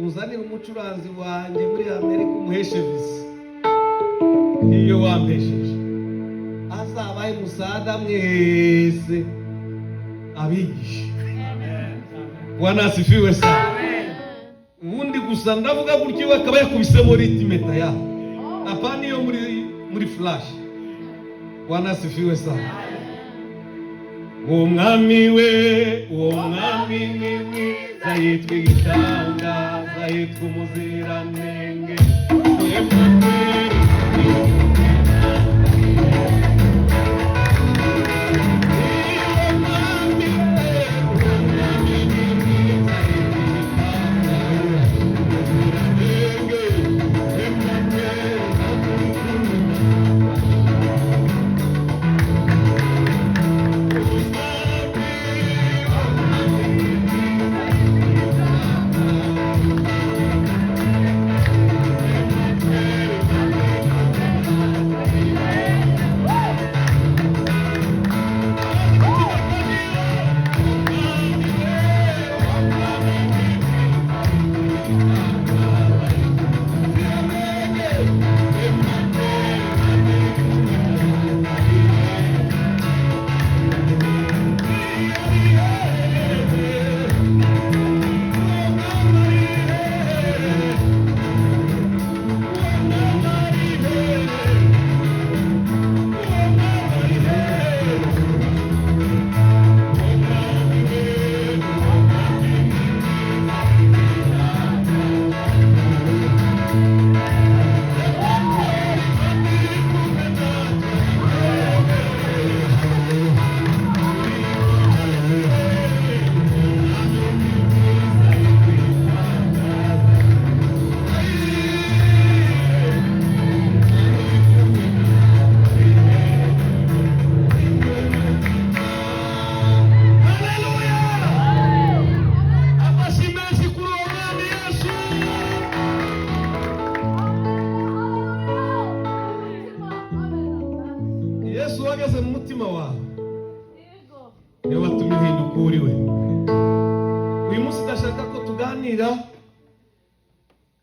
uzane umucuranzi wanjye muri Amerika umuheshe visa iyo wampesheje azabaye musada mwese abigisha. Bwana asifiwe sana. Ubundi gusa ndavuga gutyo bakaba yakubisemo ritmeta ya apani yo muri flash. Bwana asifiwe sana. Umwami we, umwami ni zayitwa igitanga, zayitwa umuziranenge.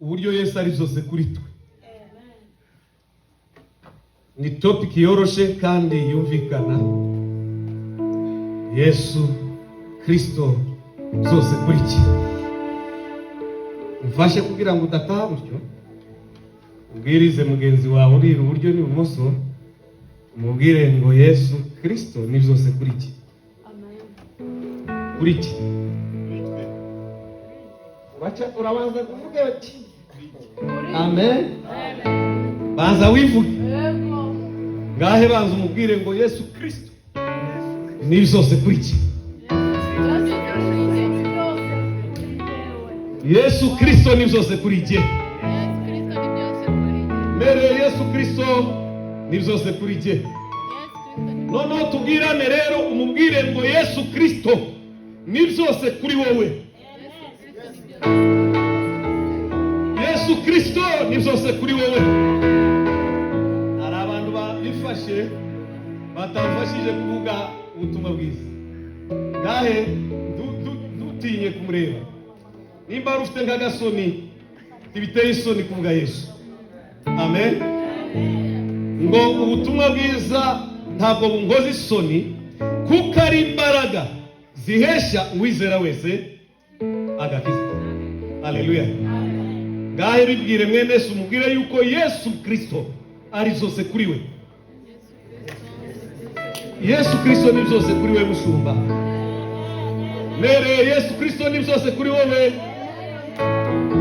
Uburyo Yesu ari zose kuri twe. Ni topic yoroshe kandi yumvikana. Yesu Kristo zose kuri ki. Mfashe kugira ngo udataha gutyo. Ubwirize mugenzi wawe uri uburyo ni bumoso. Umubwire ngo Yesu Kristo ni zose kuri ki. Amen. Kuri ki. Wacha urabanza kuvuga ati amen. Banza wivuge. Ngahe banza umubwire ngo Yesu Kristo ni zose kuri ki. Yesu Kristo ni zose kuri ki. Mere Yesu Kristo ni zose kuri ki. Nono tubwirane rero umubwire ngo Yesu Kristo ni zose kuri wowe. Yesu Kristo ni zose kuri wowe. Hari abantu bifashe batamfashije kuvuga ubutumwa bwiza. Ngahe dutinye kumureba. Nimba rufite nk'agasoni ibiteye isoni kuvuga Yesu. Amen. Ngo ubutumwa bwiza ntabwo bungoza isoni, kuko ari imbaraga zihesha uwizera wese agakiza. Haleluya. Ngahe bibwire mwene Yesu, umubwire yuko Yesu Kristo ari zose kuri we. Yesu Kristo ni byose kuri we mushumba. Mere Yesu Kristo ni byose kuri wowe.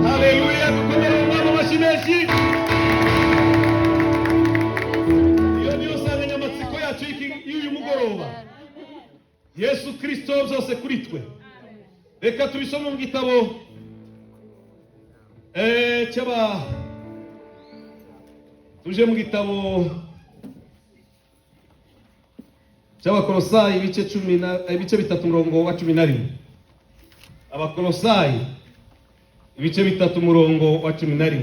Haleluya. Dukomere umwami mashineshi. Iyo niyo nsanganyamatsiko yacu y'uyu mugoroba. Yesu Kristo byose kuri twe. Reka tubisome mu gitabo cyaba tuje mu gitabo cy'Abakolosayi ibice 3 umurongo wa 11. Abakolosayi ibice 3 umurongo wa 11.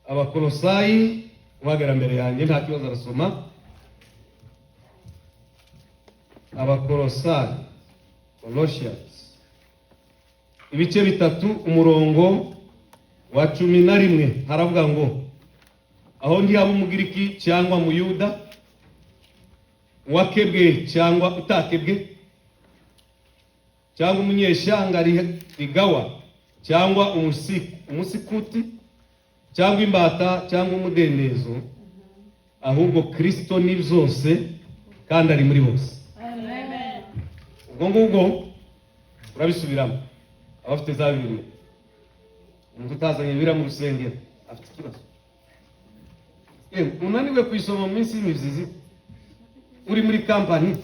Abakolosayi wagera mbere yanjye nta kibazo arasoma. Abakolosayi, Colossians ibice 3 umurongo wa 11 haravuga ngo aho ndi abo umugiriki cyangwa muyuda, wakebwe cyangwa utakebwe, cyangwa umunyeshanga rigawa cyangwa umusikuti, cyangwa imbata cyangwa umudendezo, ahubwo Kristo ni byose kandi ari muri bose. Amen. Ubwo ngubwo urabisubiramo. Abafite za Bibiliya, umuntu utazanye Bibiliya mu rusengero afite ikibazo. Unaniwe kuyisoma mu minsi y'imibyizi, uri muri kampani,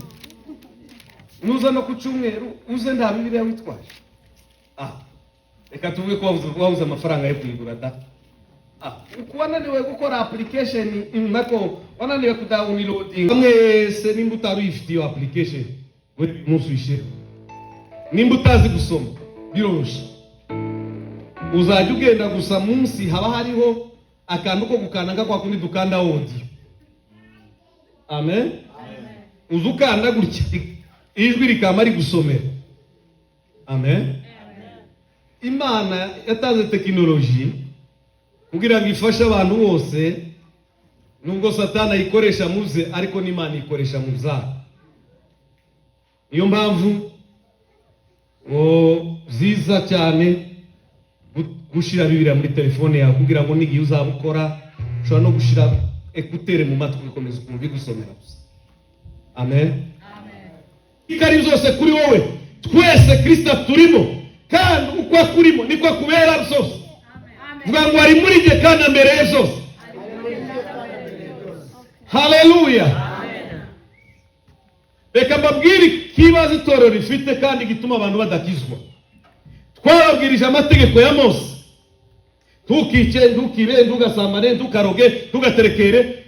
nuza no ku cyumweru uze nta Bibiliya witwaje. Reka tuvuge ko wabuze amafaranga yo kuyigura da. Wananiwe gukora application nako, wananiwe kudownloading. Mwese nimba utarifite iyo application, we muswishe. Nimba utazi gusoma biroroshye, uzajya ugenda gusa munsi haba hariho akantu ko gukanda kwa kundi dukanda audio. Amen. Uzukanda gutya ijwi rikama ari gusomera. Amen. Imana yatanze tekinoloji kugira ngo ifashe abantu bose, nubwo Satani ayikoresha muze, ariko n'Imana ikoresha mu byaha. Niyo mpamvu ziza cyane gushira Bibiliya muri telefone yawe kugira ngo nigiye uzabukora ushobora no gushira ekutere mu matwi ukomeza kumva igusomera gusa. Amen. Amen. Ikari zose kuri wowe, twese Kristo turimo, kandi uko akurimo niko kubera byose. Vuga ngo ari muri je kandi mbere zose. Haleluya. Reka mbabwire ikibazo itorero rifite kandi gituma abantu badakizwa. Twababwirije amategeko ya Mose. Tukice, ntukibe, ntugasambane, ntukaroge, ntugaterekere,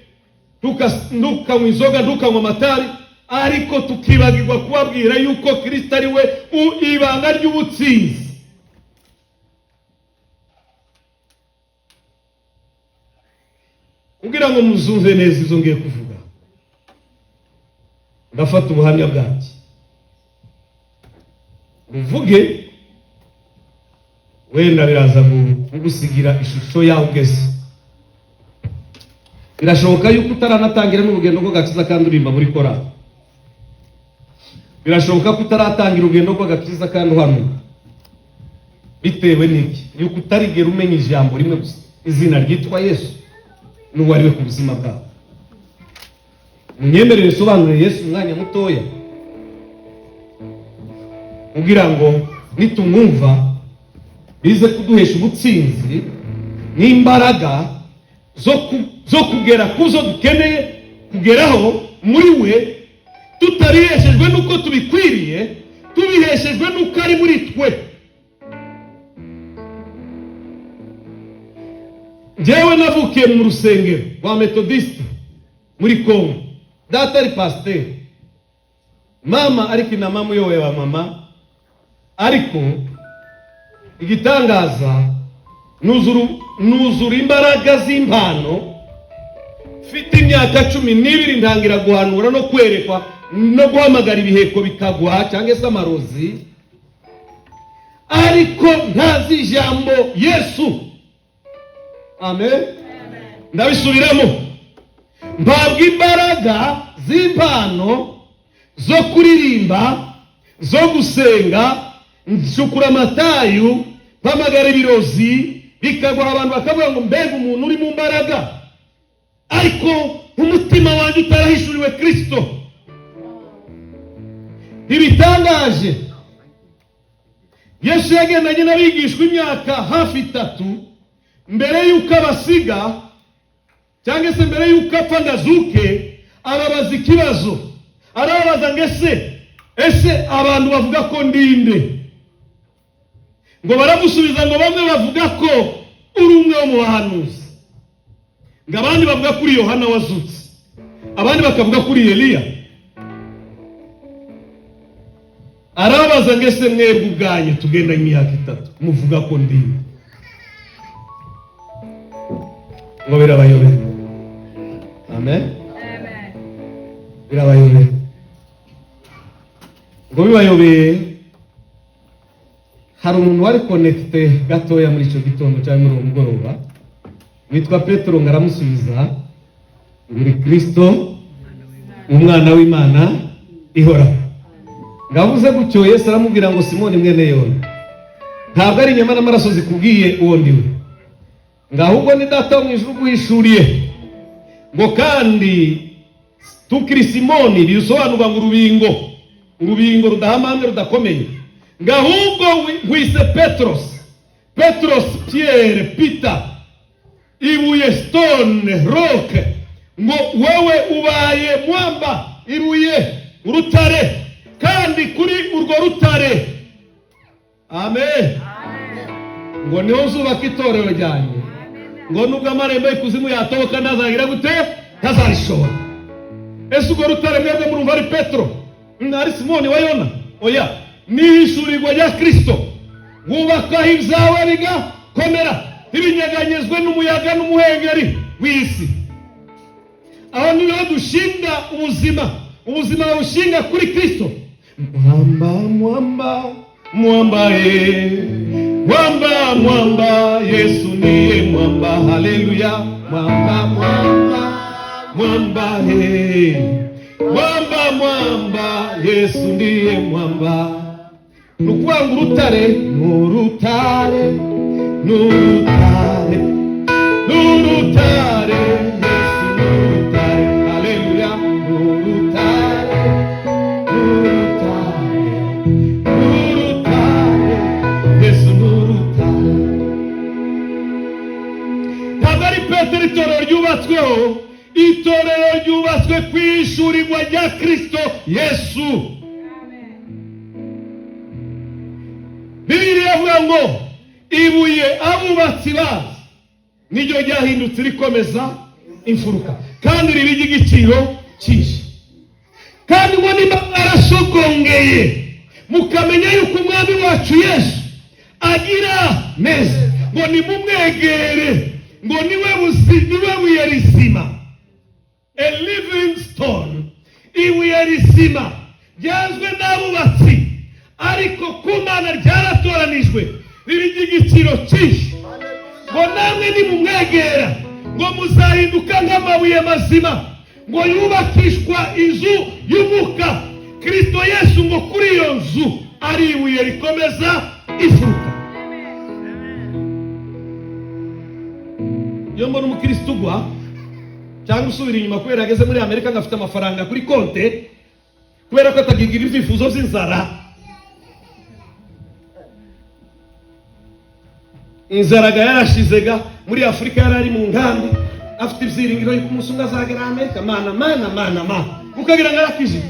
ntukanywa inzoga, ntukanywa amatari, ariko tukibagirwa kubabwira yuko Kristo ari we ibanga ry'ubutsinzi. Kugira ngo muzumve neza izo ngiye kuvuga, ndafata ubuhamya bwanjye muvuge, wenda biraza kugusigira ishusho yawe ugeze. Birashoboka yuko utaranatangira n'urugendo rw'agakiza kandi urimba muri korali. Birashoboka ko utaratangira urugendo rw'agakiza kandi uhanuka. Bitewe n'iki? Yuko utarigera umenya ijambo rimwe gusa, izina ryitwa Yesu n'uwo ari we ku buzima bwawe. Munyemerere sobanurire Yesu umwanya mutoya, kugira ngo nitumwumva bize kuduhesha ubutsinzi n'imbaraga zo kugera kuzo dukeneye kugeraho muri we, tutariheshejwe nuko tubikwiriye, tubiheshejwe nuko ari muri twe. Njyewe navukiye mu rusengero rwa Methodiste muri Kongo. Data ari pasteur, mama ariko na mama yowe wa mama, ariko igitangaza nuzura imbaraga z'impano. Mfite imyaka 12 ntangira guhanura no kwerekwa no guhamagara ibiheko bikagwa cyangwa se amarozi, ariko ntazi ijambo Yesu. Amen. ndabisubiramo, mpabwa imbaraga z'impano zo kuririmba, zo gusenga, ncukura amatayu, mpamagara ibirozi, bikagwa abantu bakavuga ngo mbega umuntu uri mu mbaraga, ariko umutima wanjye utarahishuriwe Kristo. Ibitangaje, Yesu yagendanye n'abigishwa imyaka hafi 3 mbere y'uko abasiga, cyangwa se mbere y'uko apfa ngo azuke. Ababaza ikibazo, arababaza ngo ese abantu bavuga ko ndinde? Ngo baramusubiza ngo bamwe bavuga ko uri umwe wo mu bahanuzi, ngo abandi bavuga kuri Yohana wazutse, abandi bakavuga kuri Eliya. Arababaza ngo ese mwebwe ubwanyu tugendanye imyaka 3 muvuga ko ndinde? Ngo birabayobera. Amen. Birabayobera. Ngo bibayobeye, hari umuntu wari connecte gatoya muri icyo gitondo cyangwa muri umugoroba witwa Petero, ngaramusubiza muri Kristo umwana w'Imana ihora. Ngavuze gutyo Yesu aramubwira ngo Simoni mwene Yona, ntabwo ari inyama n'amaraso zikubwiye uwo ndiwe, ngahubwo ni Data wo mu ijuru guhishuriye. Ngo kandi tukiri Simoni bisobanurwa ngo urubingo rudahamamye rudakomeye, ngahubwo wise Petros, Pierre, Peter, ibuye, stone, rock, ngo wowe ubaye mwamba, ibuye, urutare, kandi kuri urwo rutare, amen, ngo niho nzubaka itorero ryanjye, ngo nubwo amarembo y'ikuzimu yatoboka ntazagira gute, ntazarishobora. Ese urwo rutare mwebwe murumva ari Petero, ari Simoni wa Yona? Oya, ni ishurirwa rya Kristo. Wubakaho ibyawe bigakomera, ntibinyeganyezwe n'umuyaga n'umuhengeri w'isi. Aho niho dushinga ubuzima bushinga kuri Kristo. Mwamba, Yesu niye mwamba, haleluya. Mwamba, Yesu ndiye mwamba. Nukwanga urutare, n'urutare, Yesu n'urutare, haleluya. N'urutare, Yesu n'urutare. Ntabwo ari Petero itorero ryubatsweho, itorero ryubatswe ku ishurirwa rya Kristo Yesu. Bibiliya ivuga ngo ibuye abubatsi bazi niryo ryahindutse rikomeza imfuruka, kandi riba igiciro cyinshi. Kandi ngo niba arasogongeye mukamenya yuko umwami wacu Yesu agira neza, ngo nimumwegere, ngo niwe buye rizima, a living stone, ibuye rizima ryazwe n'abubatsi, ariko ku Mana ryaratoranijwe riba igiciro cyinshi. Ngo namwe nimumwegera, ngo muzahinduka nk'amabuye mazima, ngo yubakishwa inzu y'umwuka, Kristo Yesu, ngo kuri iyo nzu ari ibuye rikomeza imfuruka. Iyo mbona umukristo ugwa cyangwa usubira inyuma kubera ageze muri Amerika ngafite amafaranga kuri konte, kubera ko atagigira ibyifuzo by'inzara, inzaraga yarashizega muri Afurika, yarari mu nkambi afite ibyiringiro yuko umunsi umwe azagera Amerika. Mana ukagira ngo arakije,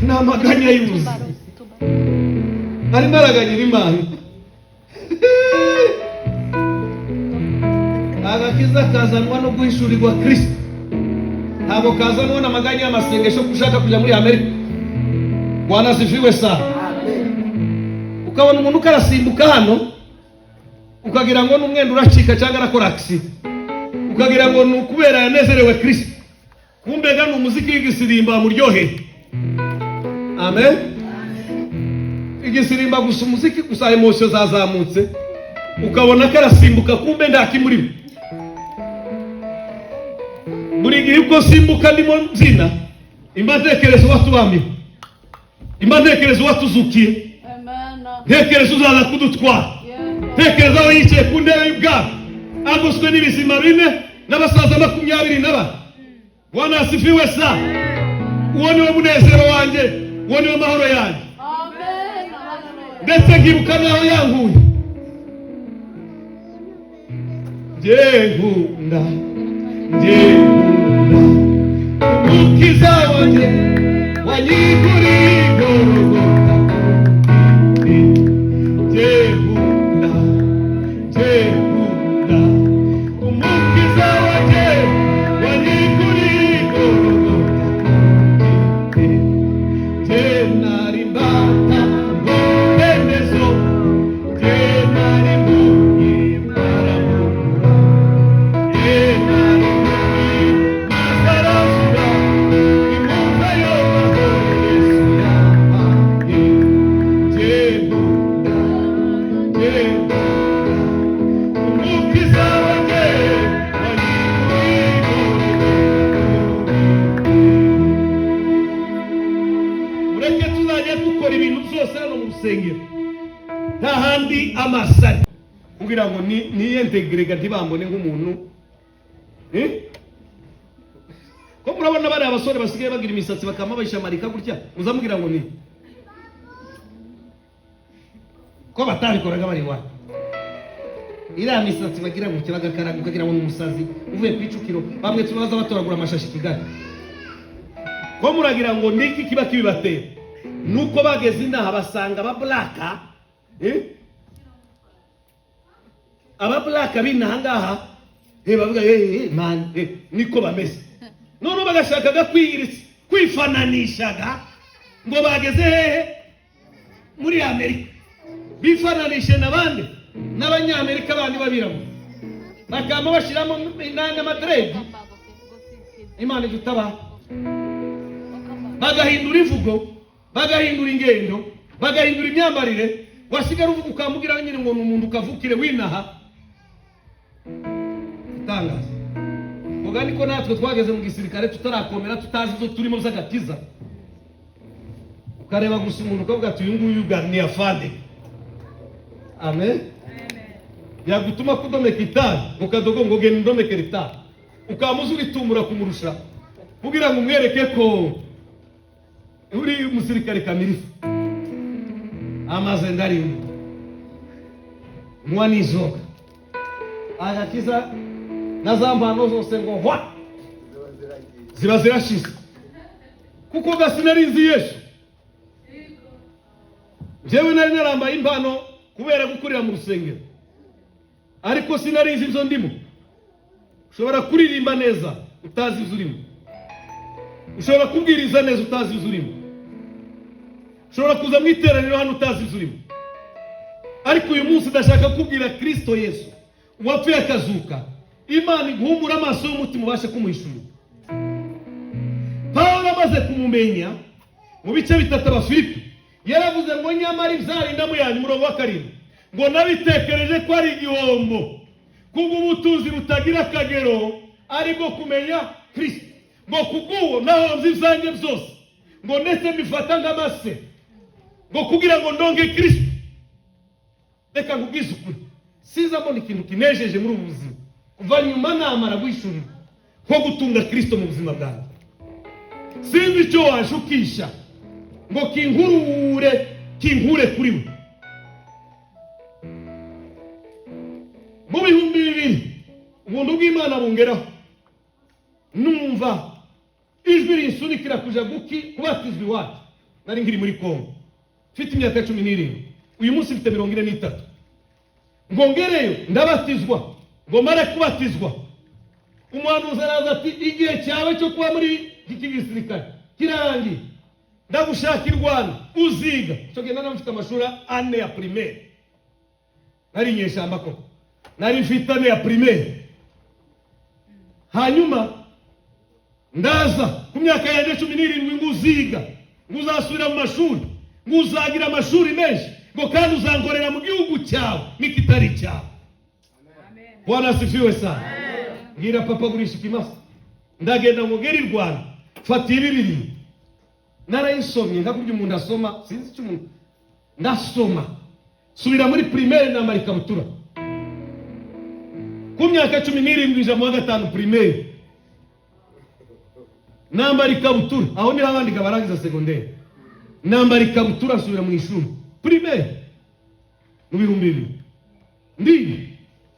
ni amaganya y'ubuzi, arimo araganyira Imana. Agakiza kazanwa no guhishurirwa Kristo, ntabwo kazanwa n'amaganya y'amasengesho kushaka kujya muri Amerika. Bwana asifiwe sana. Ukabona umuntu ukarasimbuka hano, ukagira ngo n'umwenda uracika cyangwa arakora accident, ukagira ngo ni ukubera yanezerewe Kristo, kumbe ga n'umuziki w'igisirimba muryohe. Amen. Igisirimba gusa, umuziki gusa, emotion zazamutse, ukabona karasimbuka kumbe ndakimurimo. Buri gihe uko simbuka ndimo nzina imbatekerezo watubamye, imbatekerezo watuzukiye, ntekerezo uzaza kudutwara, ntekereza aho yicaye ku ntebe y'ubwami agoswe n'ibizima bine n'abasaza 24. Bwana asifiwe sana. Uwo niwo munezero wanjye, uwo niwo mahoro yanjye. Ndetse nkibuka naho yanguye. Jehunda ukiza wanjye wanyiguriye Golgotha. Jehunda umukiza wanjye wanyiguriye Golgotha. Jenari mbata mbenezo, jenari mbunyi maramura, jenari mbunyi masarazura, imuza y'amahoro Yesu yampaye. Jehunda umukiza wanjye wanyiguriye Golgotha. Mureke tuzajya dukora ibintu byose hano mu rusengero nta handi amasari kugira ngo niyentegrega ntibambone nk'umuntu. Ko murabona bari abasore basigaye bagira imisatsi bakama bayishamarika gutya, uzamubwira ngo ni ko batabikoraga bari wa iriya misatsi bagira gutya bagakaraga ukagira ngo ni umusazi uvuye ku Icukiro. Bamwe tubaza batoragura amashashi Kigali. Ko muragira ngo niki kiba kibibatera? Nuko bageze inaha basanga abablaka abablaka binaha ngaha bavuga man niko bameze. None bagashakaga kwifananishaga ngo bageze hehe muri Amerika, bifananishe n'abandi n'abanyamerika bandi babiramo, bakama bashiramo inanga madredi. Imana igutaba, bagahindura ivugo, bagahindura ingendo, bagahindura imyambarire. Wasigara uvuga ukamugira nyine ngo n'umuntu ukavukire winaha. Tangaza mugani ko natwe twageze mu gisirikare tutarakomera, tutazi zo turimo z'agakiza. Ukareba gusa umuntu ukavuga ati uyu nguyu ni afande. Amen. Yagutuma kudomeka itabi ukadogo ngo genda ndomekera itabi, ukamuza uritumura kumurusha kugira ngo umwereke ko uri umusirikare kamirifu. Amaze ndarimo mwani izoga agakiza nazambano zose ngo hwa ziba zirashize kuko gasinarizi Yesu. Jewe nari narambaye impano kubera gukurira mu rusengero, ariko sinarizi ibyo ndimo. Ushobora kuririmba neza utazi ibyo urimo, ushobora kubwiriza neza utazi ibyo urimo, ushobora kuza mu iteraniro hano utazi ibyo urimo. Ariko uyu munsi ndashaka kubwira Kristo Yesu wapfuye akazuka, Imana iguhumura amaso y'umutima ubashe kumuhishura. Pawulo amaze kumumenya mu bice 3 Abafilipi yaravuze ngo nyamara ibyarindamu yanyu, murongo wa 7, ngo nabitekereje ko ari igihombo kubw'ubutunzi butagira akagero aribwo kumenya Kristo, ngo kubw'uwo nahonze ibyanjye byose, ngo ndetse mbifata nk'amase ngo kugira ngo ndonge Kristo. Reka nkubwize ukuri, siza mbona ikintu kinejeje muri ubu buzima kuva nyuma namara guhishurira nko gutunga Kristo mu buzima bwanjye. Sinzi icyo washukisha ngo kinkure kuri we. Mu 2000 ubuntu bw'Imana bungeraho, numva ijwi rinsunikira kuja kubatizwa iwacu. Nari ngiri muri Kongo mfite imyaka 17, uyu munsi mfite 43. Ngongereyo ndabatizwa, ngo mara kubatizwa umuhanuzi araza ati igihe cyawe cyo kuba muri iki gisirikare kirarangiye, ndagushakira Rwanda uziga. Cyo genda namfite amashuri 4 ya primaire, nari nyeshamba ko nari mfite 4 ya primaire. Hanyuma ndaza ku myaka yanjye 17 nguziga, nguzasubira mu mashuri, nguzagira amashuri menshi, ngo kandi uzangorera mu gihugu cyawe n'ikitari cyawe. Bwana asifiwe sana. Ngira papa gurisha ikimasa ndagenda mugera i Rwanda fata ibibiri narayisomye ndakubye umuntu asoma sinzi icyo umuntu ndasoma subira muri primaire na marikabutura ku myaka 17 ija mu wa gatanu primaire nambara ikabutura aho ni abandi barangiza secondaire nambara ikabutura nsubira mu ishuri primaire mu bihumbi bibiri ndi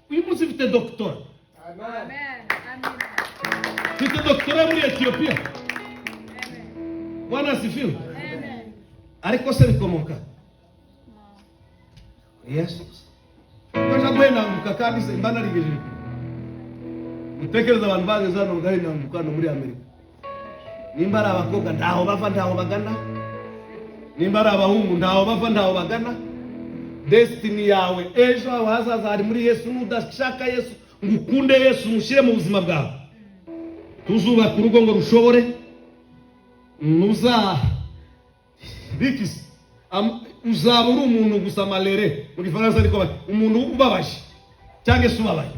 uyu munsi mfite doctora. Amen. Mfite doctora muri Ethiopia. Bwana asifiwe. Ariko se bikomoka Yesu kwaje kwenda mukakandi se mbana rigije mutekereza abantu bagezana mugari na mukano muri Amerika nimba ari abakobwa ndaho bava ndaho bagana nimba ari abahungu ndaho bava ndaho bagana destiny yawe ejo hazaza ari muri Yesu nudashaka Yesu ngukunde Yesu mushire mu buzima bwawe tuzubaka urugo ngo rushobore nuza bikisi uzaba uri umuntu gusa malere muri Faransa ariko umuntu ubabaje cyangwa se ubabaye.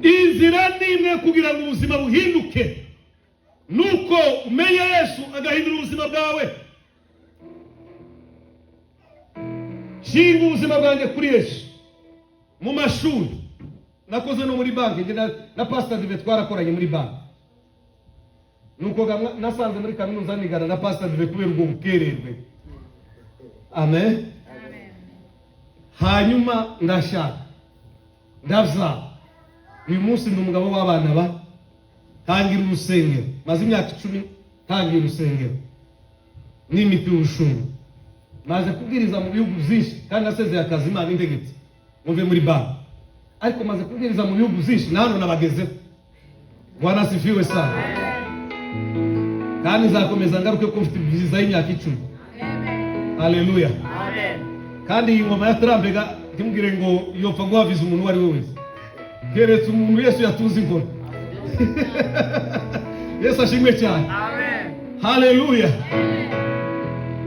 Inzira nimwe kugira ngo ubuzima buhinduke nuko umenye Yesu agahindura ubuzima bwawe. Shinga ubuzima bwanjye kuri Yesu. Mu mashuri nakoze no muri banki na pastor Dive twarakoranye muri banki nuko nasanze muri kaminuza nigana na pastor Dive kubera ubwo bukererwe. Amen. Hanyuma ndashaka ndavza uyu munsi ndi umugabo w'abana ba tangira urusengero maze imyaka 10 tangira urusengero n'imiti y'ubushumba maze kubwiriza mu bihugu byinshi kandi nasezeye akazi Imana integetse muve muri banki ariko maze kubwiriza mu bihugu byinshi nano nabageze. Bwana asifiwe sana. Kandi nzakomeza ngaruke ko mfite byiza y'imyaka 10. Haleluya. Amen. Kandi ingoma ya Trambega ndimugire ngo yopfa guhaviza umuntu wari we wese keretse umuntu Yesu yatuzi ingoma. Yesu ashimwe cyane. Amen. Haleluya.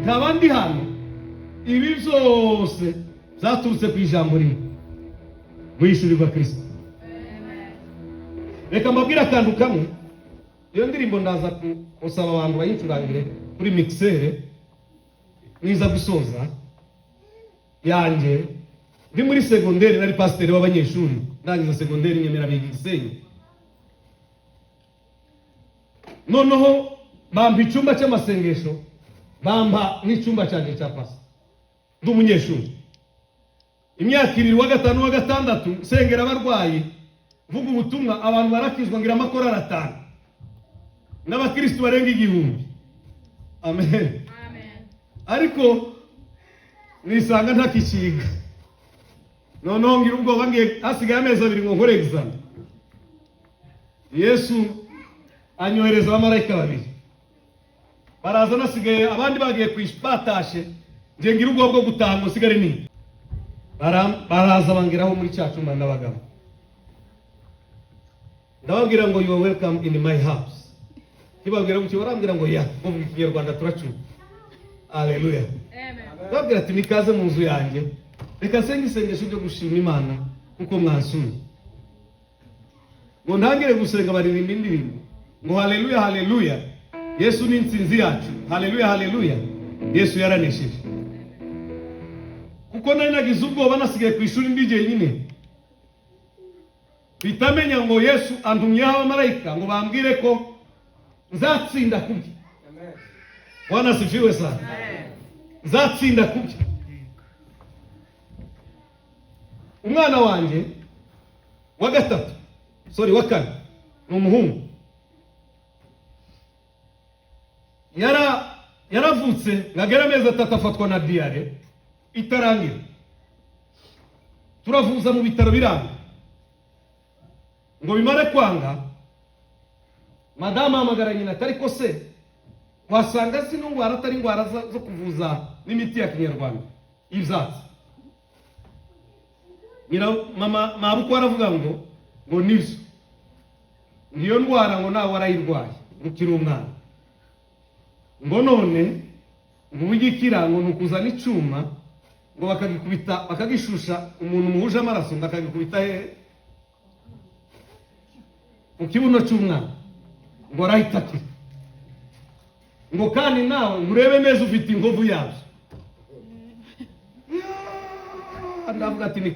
Nkabandi hano ibi byose zaturutse ku ijambo rimwe mwishurirwa Kristo. Reka mbabwira akantu kamwe iyo ndirimbo ndaza kusaba abantu bayincurangire kuri mixere niza gusoza yanjye ndi muri secondaire nari pasteur w'abanyeshuri ndangiza secondaire Nyemera Bigisenyi noneho bampa icyumba cy'amasengesho bampa n'icyumba cyanjye cya pasi ndi umunyeshuri imyaka 2 wa 5 wa 6 sengera abarwayi vuga ubutumwa abantu barakizwa ngira amakorara 5 n'abakristo barenga 1000. Amen. Ariko nisanga ntakikiga noneho ngira ubwo bangiye hasigaye amezi 2 ngo nkore exam. Yesu anyohereza abamarayika 2 baraza nasigaye abandi bagiye kwispatashe nje ngira ubwo bwo gutaha ngo sigare ni baraza bangiraho muri cyacuma n'abagabo ndababwira ngo you are welcome in my house. Kibabwira ngo barambwira ngo ya mu Kinyarwanda turacuma. Haleluya. Amen. Babwira ati nikaze mu nzu yanjye reka senga isengesho ryo gushima Imana kuko mwansuye ngo ntangire gusenga baririmba indirimbo ngo haleluya haleluya Yesu ni insinzi yacu. Haleluya haleluya Yesu yaranesheje. Kuko nari nagize ubwoba nasigaye ku ishuri ndije nyine bitamenya ngo Yesu andumyeho abamarayika ngo bambwire ko nzatsinda kubye. Amen. Bwana asifiwe sana. Amen. Nzatsinda kubye. Umwana wanjye wa 4 ni umuhungu yaravutse ngagera amezi 3 afatwa na diare itarangira turavuza mu bitaro biranga ngo bimare kwanga madama amagara nyina atari ko se wasanga zino ngwara atari ngwara zo kuvuza n'imiti ya Kinyarwanda ivyatsi nyina mama mabuko aravuga ngo nivyo niyo ndwara ngo nawe warayirwaye ukiri umwana ngo none ngo bigikira ngo nukuzana icuma ngo bakagikubita bakagishusha umuntu muhuje amaraso bakagikubita mu kibuno cy'umwana ngo arahita akira ngo kandi nawe urebe neza ufite inkovu yazo. Ndavuga ati ni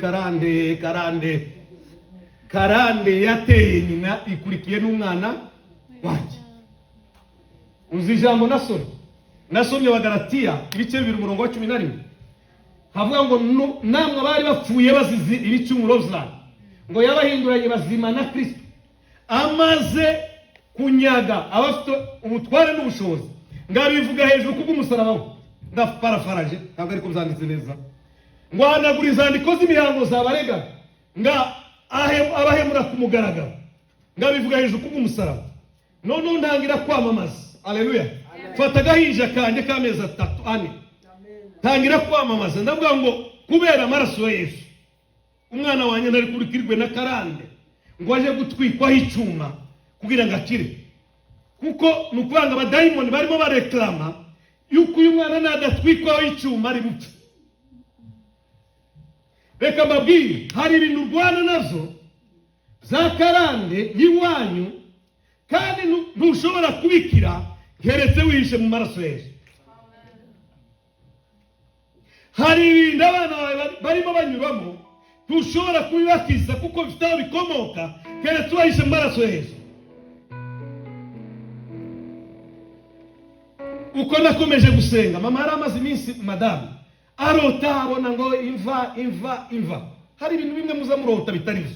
karande yateye nyina ikurikiye n'umwana wanjye. Uzi ijambo nasomye wa Galatiya ibice 2:11 havuga ngo namwe bari bapfuye bazize ibicumuro byabo ngo yabahinduranye bazima na Kristo amaze kunyaga abafite ubutware n'ubushobozi ngabivuga hejuru kubw'umusaraba we. Ndaparafaraje ntabwo ariko byanditse neza ngo hanagura izandiko z'imihango zabarega nga abahemura ku mugaragaro ngabivuga hejuru kubw'umusaraba. None ntangira kwamamaza. Haleluya. Fata gahinja kanje kameza 3 tangira kwamamaza ndavuga ngo kubera amaraso ya Yesu umwana wanjye nari kurikirwe na karande ngo aje gutwikwaho icuma kugira ngo akire, kuko nukubanga abadayimoni barimo bareklama yuko uyu mwana nadatwikwaho icuma ari bupfe. Reka mbabwire hari ibintu urwana nazo za karande yiwanyu kandi ntushobora kubikira keretse wihishe mu maraso ya Yesu. Hari ibintu abana barimo banyuramo ntushobora kubibakiza kuko bifite aho bikomoka keretse wihishe mu maraso ya Yesu. Uko nakomeje gusenga mama hari amaze iminsi madamu arota abona ngo imva. Hari ibintu bimwe muza murota bitari byo.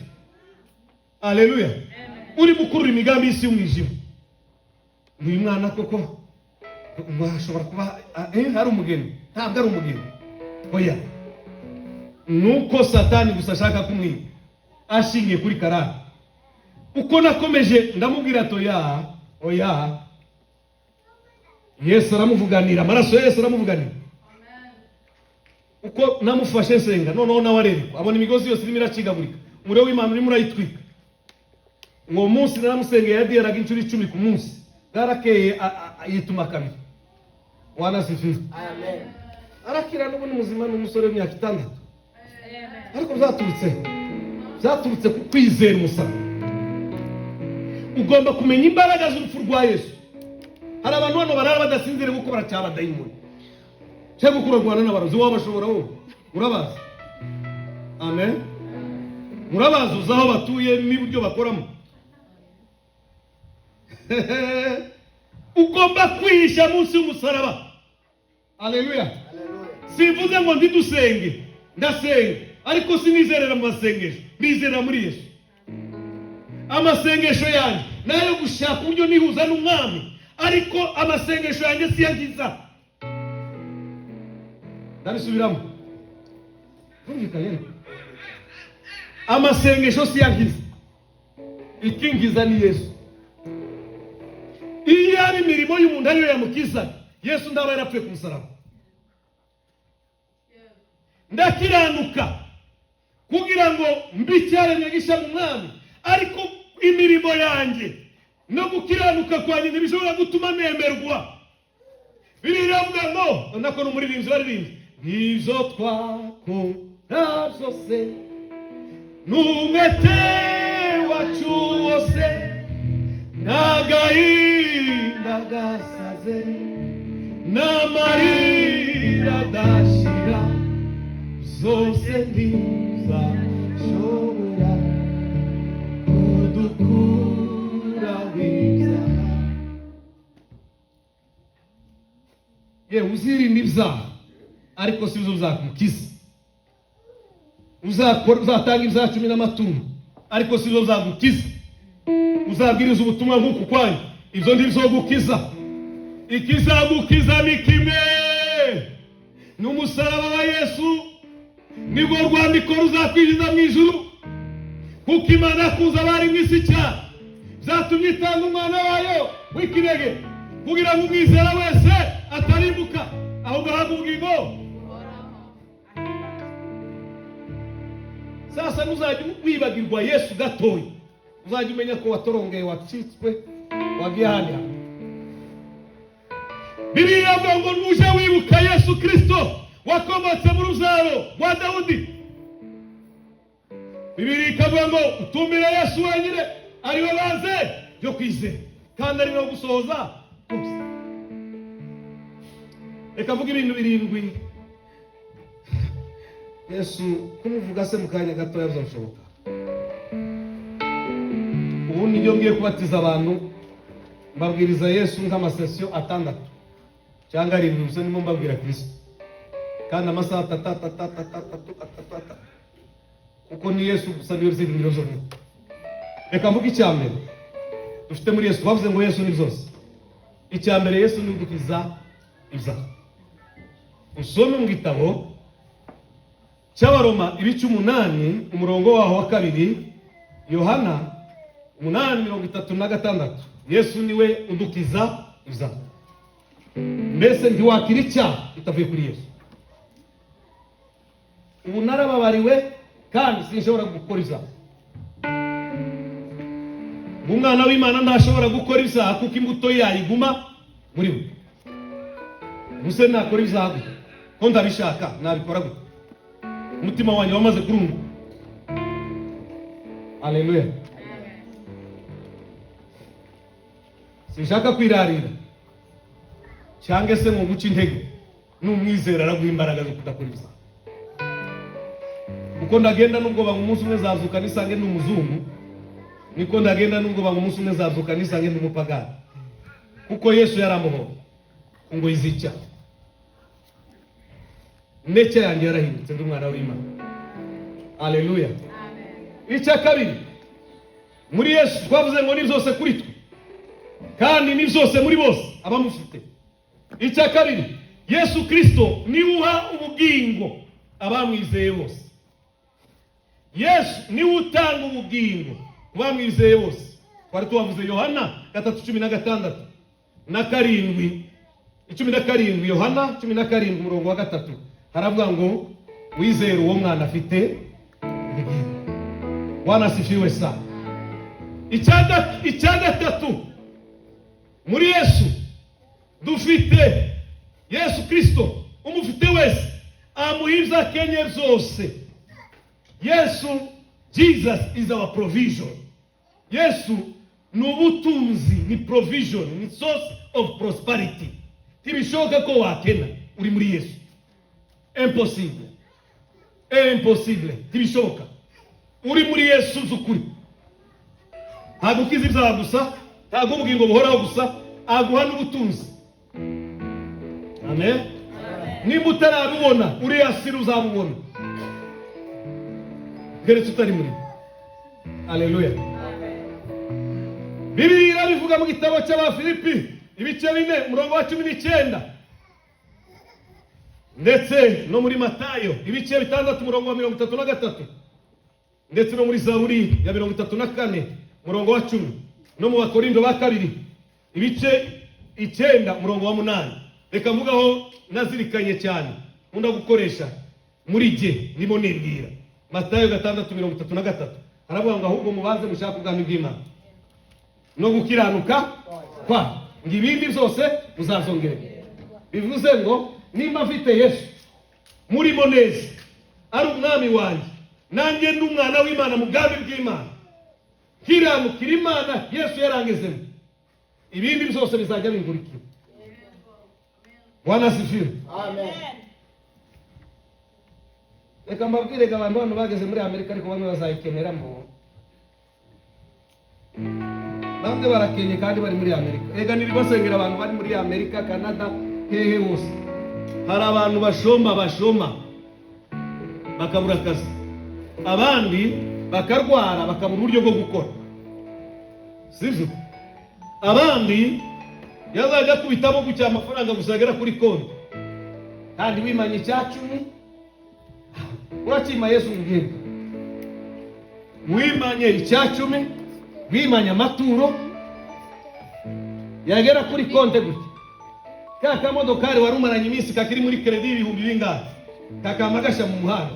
Haleluya. Uri mukurura imigambi y'isi y'umwijima. Uyu mwana koko ashobora kuba hari umugeni. Ntabwo ari umugeni. Oya. Nuko Satani gusa ashaka kumwiba. Ashingiye kuri karande. Uko nakomeje ndamubwira ato oya. Yesu aramuvuganira, amaraso ya Yesu aramuvuganira. Uko namufashe senga noneho nawe arereko abona imigozi yose irimo iracigagurika umuriro w'Imana urimo urayitwika. Ngo munsi naramusengeye yadiyeraga inshuro 10 ku munsi garakeye yituma kabiri. Wanasifiwe. Amen. Arakira n'ubundi muzima n'umusore w'imyaka 6. Ariko byaturutse ku kwizera umusaraba. Ugomba kumenya imbaraga z'urupfu rwa Yesu. Hari abantu bano barara badasinzire kuko baracyaba dayimoni. Cyangwa kuragwana n'abarozi wabashobora wowe urabaza. Amen. Murabaza uzaho batuye n'ibyo bakoramo. Ugomba kwihisha munsi y'umusaraba. Haleluya. Sivuze ngo ndidusenge ndasenga ariko sinizerera mu masengesho nizera muri Yesu. Amasengesho yanjye nayo gushaka uburyo nihuza n'umwami ariko amasengesho yanjye siyangiza. Ndabisubiramo. Amasengesho siyangiza. Ikingiza ni Yesu. Iyo ari imirimo y'umuntu ariyo yamukiza Yesu ndaba yarapfuye ku musaraba. Ndakiranuka kugira ngo mbicyare nyagisha mu mwami ariko imirimo yanjye no gukiranuka kwanjye ntibishobora gutuma nemerwa. Bibiliya ivuga ngo nako n'umuririmbyi baririmbye nizo twakora zose n'umwete wacu wose n'agahinda gasaze n'amarira adashira zose ntizashobora kudukura w'ibyaha. Yewe uzirinda ibyaha ariko si byo bizakukiza. Uzatanga ibya 10 n'amatungo ariko si byo bizagukiza. Uzabwiriza ubutumwa nk'uku kwanyu ibyo ndibyo gukiza. Ikizagukiza ni kimwe n'umusaraba wa Yesu. Nibwo rwandiko ruzakwinjiza mu ijuru kuko Imana kuza bari mu isi cyane zatumye itanga umwana wayo w'ikinege kugira ngo umwizera wese atarimbuka ahubwo ahabwe ubugingo. Sasa ntuzajya wibagirwa Yesu gatoya. Uzajya umenya ko watorongeye wacitswe wagiye hano. Bibiliya ivuga ngo nuje wibuka Yesu Kristo wakomotse mu rubyaro rwa Dawudi. Bibiliya ikavuga ngo utumira Yesu wenyine ariwe banze yo kwizera kandi ari no gusohoza byose. Reka mvuga ibintu birindwi Yesu kumuvuga se mu kanya gatoya bizashoboka. Ubu nibyo ngiye kubatiza abantu, mbabwiriza Yesu nk'amasesio 6 cyangwa 7 gusa nimo mbabwira Kristo, kandi amasaha atatu kuko ni Yesu gusa niwe zindi ngiro zose. Reka mvuga icyambere dufite muri Yesu. Bavuze ngo Yesu ni byose. Icyambere Yesu ni udukiza ibyaha. Usome mu gitabo cy'Abaroma ibice 8 umurongo waho wa 2, Yohana 8:36. Yesu niwe udukiza ibyaha. Mbese ntiwakira icyaha utavuye kuri Yesu. Ubu narababariwe kandi sinshobora gukora ibyaha. Umwana w'Imana ntashobora gukora ibyaha kuko imbuto yayiguma muri we. Muse nakora ibyaha ko ndabishaka nabikora gute? Umutima wanjye wamaze kurunga. Haleluya. Sinshaka kwirarira cyangwa se mu guca intege n'umwizera araguha imbaraga zo kudakora ibyaha. Uko ndagenda nubwo banga umunsi umwe zazuka nisange ndi umuzungu, niko ndagenda nubwo banga umunsi umwe zazuka nisange ndi umupagani, kuko Yesu yaramuhoye ngo izica ndetse yanjye yarahindutse ndi umwana w'Imana. Haleluya. Icya kabiri, muri Yesu twavuze ngo ni byose kuri twe kandi ni byose muri bose abamufite. Icya kabiri, Yesu Kristo ni uha ubugingo abamwizeye bose. Yesu ni utanga ubugingo kubamwizeye bose. Twari tuwavuze Yohana 3:16 na 7:17. Yohana 17 umurongo wa 3 haravuga ngo wizere uwo mwana afite ubugingo. Bwana asifiwe sana. Icya gatatu, muri Yesu dufite Yesu Kristo umufite wese amuhiza kenye zose. Yesu, Jesus is our provision. Yesu ni ubutunzi, ni provision, ni source of prosperity. Tibishoboka ko wakena uri muri Yesu. Impossible. Impossible. Tibishoboka. Uri muri Yesu zukuri. Ntabwo ukiza ibyaha gusa, ntabwo ubugingo buhoraho gusa, aguha n'ubutunzi. Amen. Niba utarabubona uri yasira uzabubona. Keretse utari muri. Haleluya. Bibiliya bivuga mu gitabo cy'Abafilipi ibice 4 umurongo wa 19, ndetse no muri Matayo ibice 6 umurongo wa 33, ndetse no muri Zaburi ya 34 umurongo wa 10, no mu Bakorindo ba 2 ibice 9 umurongo wa 8. Reka mvugaho nazirikanye cyane nkunda gukoresha muri je nimo nibwira. Matayo 6:33 haravuga ngo ahubwo mubanze mushaka ubwami bw'Imana no gukiranuka kwa ngibindi byose muzazongera. Bivuze ngo nimba mfite Yesu muri monezi ari umwami wanjye, nanjye ndi umwana w'Imana mu bwami bw'Imana, kiramukira Imana Yesu yarangezemo, ibindi byose bizajya bingurikira. Bwana asifiwe. Amen. Reka mbabwire abantu bageze muri Amerika ariko bamwe bazayikeneramo. Bamwe barakenye kandi bari muri Amerika. Ega nibasengera abantu bari muri Amerika, Canada, hehe hose. Hari abantu bashoma bakabura akazi, abandi bakarwara bakabura uburyo bwo gukora. Sivyo? Abandi yazajya kubitamo gucya amafaranga gusagera kuri konti, kandi wimanye cyacumi urakima Yesu ngende. Wimanye icyacumi, wimanye amaturo, yagera kuri konti gute. Kaka modokari warumaranye iminsi kakiri muri credit ibihumbi bingahe, kakamagasha mu muhanda,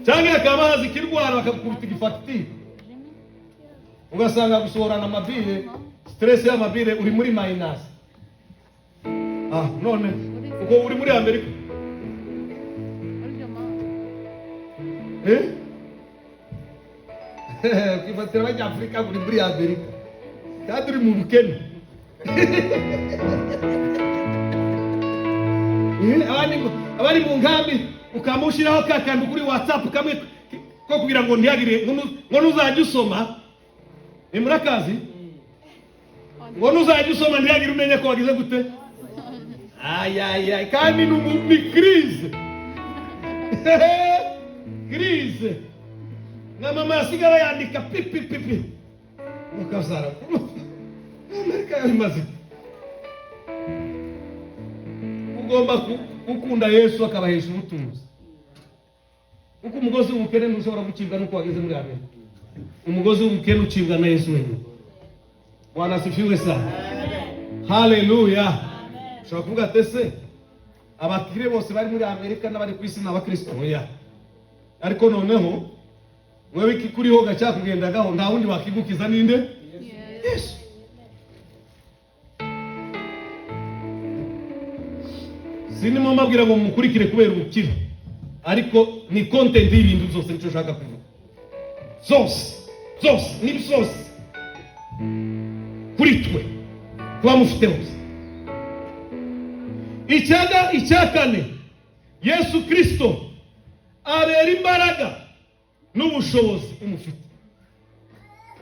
cyangwa kamazi kirwara bakakubita igifagitire. ugasanga gusohorana amabire, stress y'amabire uri muri minus. None ubwo uri muri Amerika. Kibatera bajya Afrika uri muri Amerika. Kandi uri mu bukene. Abari mu nkambi ukamushiraho kakandu kuri WhatsApp kamwe ko kugira ngo ntiyagire ngo nuzajya usoma. Ni murakazi? Ngo nuzajya usoma ntiyagire umenye ko wagize gute? Ay kandi ni crise. Crise. Na mama asigara yandika pipi. Mukazara. Amerika yamaze. Ugomba gukunda Yesu akabahesha ubutunzi. Uko umugozi w'umukene ntushobora gucibwa nuko wageze muri Amerika. Umugozi w'umukene ucibwa na Yesu wenyine. Bwana asifiwe sana. Haleluya. Ushobora kuvuga tese abakire bose bari muri Amerika n'abari ku isi n'abakristo oya. Ariko noneho wewe kikuriho gacha kugendagaho nta wundi wakigukiza ninde? Yesu. Sinimo mabwira ngo mukurikire kubera ubukire. Ariko ni content y'ibintu zose nicyo ushaka kuvuga. Zose ni zose. Kuri twe kuba mufite hose. Icyakane Yesu Kristo abera imbaraga n'ubushobozi umufite.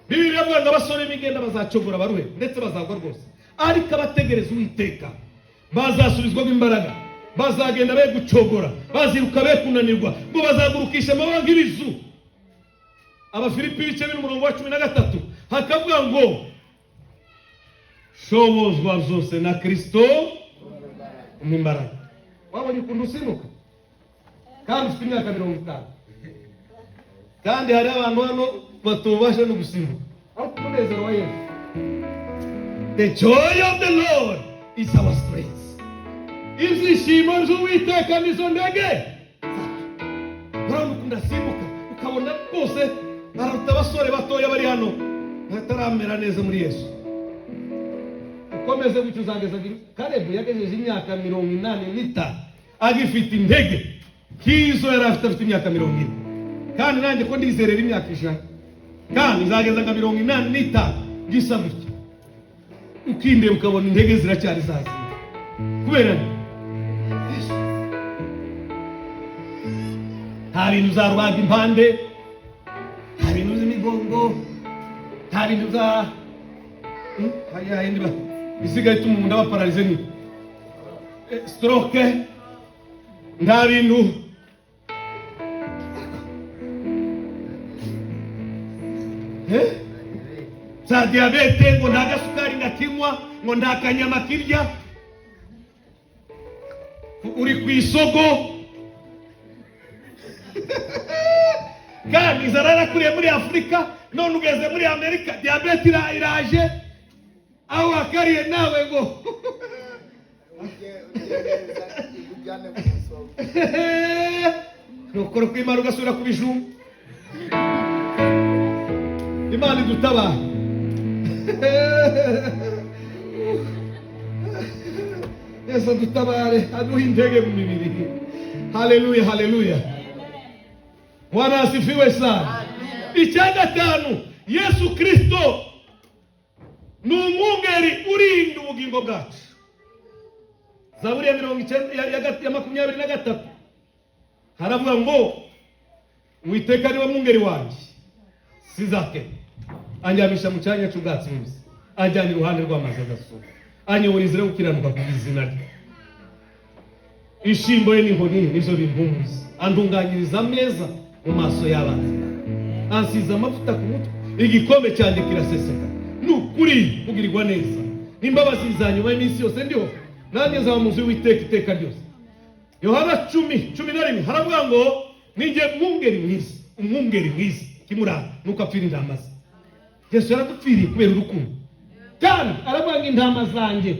Bibiliya ivuga ngo abasore b'imigenda bazacogora baruhe ndetse bazagwa rwose. Ariko abategereza Uwiteka bazasubizwa imbaraga, bazagenda be gucogora, baziruka be kunanirwa, ngo bazagurukisha amababa nk'ibizu. Abafilipi ibice 13 hakavuga ngo shobozwa zose na Kristo imbaraga. Wabonye ukuntu usimuka kandi ufite imyaka 50. Kandi hari abantu hano batubasha no gusimbuka. Ariko umunezero wa Yesu. The joy of the Lord is our strength. Ibyishimo by'Uwiteka nizo ndege. Urabona ukuntu asimbuka ukabona rwose baruta abasore batoya bari hano bataramera neza muri Yesu. Ukomeze gucuzangeza Kalebu yagejeje imyaka 85 agifite intege kizo yari afite imyaka 40. Kandi nanjye ko ndizerera imyaka 50 kandi nzageza nka 85 gisa gutya. Ukinde ukabona intege ziracyari zazi kubera nta bintu zarubaga impande, nta bintu z'imigongo, nta bintu za haya bisigaye tumunda baparalize ni stroke, nta bintu za diabete, ngo nta gasukari ngakinywa, ngo nta kanyama kirya, uri ku isoko kandi zarara kuriye muri Afrika none ugeze muri Amerika diabete iraje aho akariye nawe ngo nukora kwimara ugasubira ku bijumba. Imana idutaba. Yesu dutabare aduha intege mu mibiri. Haleluya, haleluya. Bwana asifiwe sana. Icyagatanu Yesu Kristo ni umwungeri urinda ubugingo bwacu. Zaburi ya 23 haravuga ngo Uwiteka niwe mwungeri wanjye sizake, anjyamisha mu cyanya cy'ubwatsi bubisi, anjyana iruhande rw'amazi adasuma, anyobora inzira yo gukiranuka ku izina rye. Ishimbo ye n'inkoni nizo bimpumuza, andunganyiriza ameza mu maso y'abanzi, ansiza amavuta ku mutwe, igikombe cyanjye kiraseseka. Nukuri kugirirwa neza n'imbabazi zanyuma y'iminsi yose ndiho, nanjye nzaba mu nzu y'Uwiteka iteka ryose. Yohana 10:11 haravuga ngo ninjye umwungeri mwiza kimuranga nuko apfira intama ze. Yesu yaradupfiriye kubera urukundo, kandi aravuga ngo intama zanjye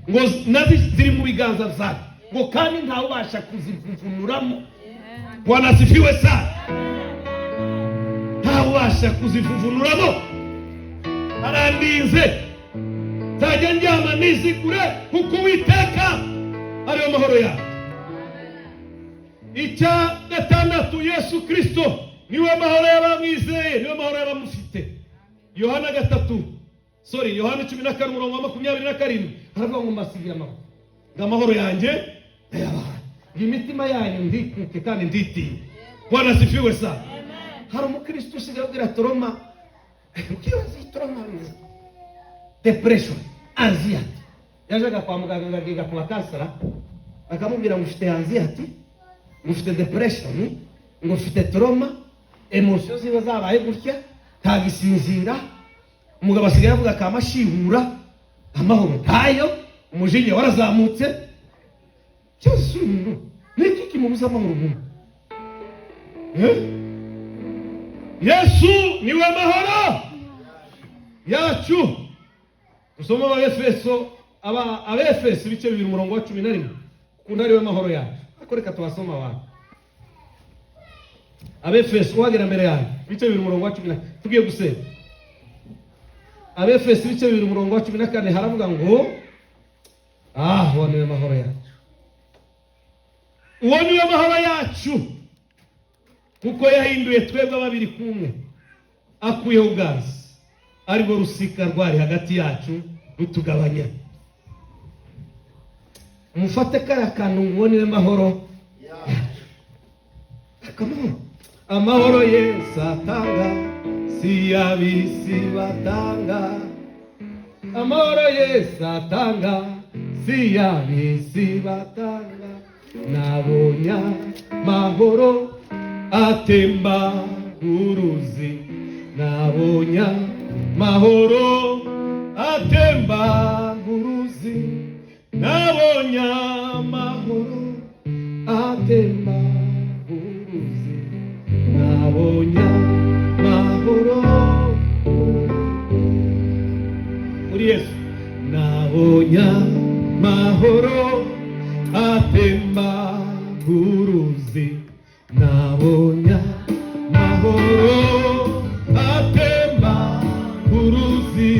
ngo nazi ziri mu biganza byanjye, ngo kandi ntawe ubasha kuzivuvunuramo. Bwana asifiwe sana. Ntawe ubasha kuzivuvunuramo. arandinze, nzajya ndyama nizigure kuko Uwiteka ariyo mahoro yacu. Icya gatandatu, Yesu Kristo niwe mahoro y'abamwizeye, niwe mahoro y'abamufite. Yohana 14:27 haravuga ngo mbasigira amahoro, amahoro yanjye ndayabaha, imitima yanyu ndikuke kandi nditiye. Bwana asifiwe sana. Hari umukristo usigaye ubwira Toroma, ukibaza Toroma depression, anxiety. Yajaga kwa muganga agiga kwa kansara, akamubwira ngo ufite anxiety, ufite depression, ngo ufite trauma, emotions ziba zabaye gutya, ntagisinzira. Umugabo asigaye avuga kamashihura, amahoro ntayo, umujinya warazamutse. Cyose niki kimubuza amahoro mu Yesu niwe mahoro yacu. Usoma Abefeso ibice 2:11 kuko ariwe mahoro yacu. Akoreka tubasoma abantu. Abefeso wagera mbere yawe ibice 2:11 tugiye gusema. Abefeso ibice 2:14 haravuga ngo uwo niwe mahoro yacu. Uwo niwe mahoro yacu kuko yahinduye twebwe babiri kumwe, akuyeho ubwanzi ariko rusika rwari hagati yacu rutugabanya. Mufate kaya kantu ubonere mahoro yacu. Amahoro Yesu atanga si abisi batanga, amahoro Yesu atanga si abisi batanga. Nabonya mahoro atemba uruzi, nabonya mahoro atemba uruzi, nabonya mahoro atemba uruzi, nabonya mahoro muri Yesu, nabonya mahoro atemba uruzi, nabonya mahoro atemba uruzi,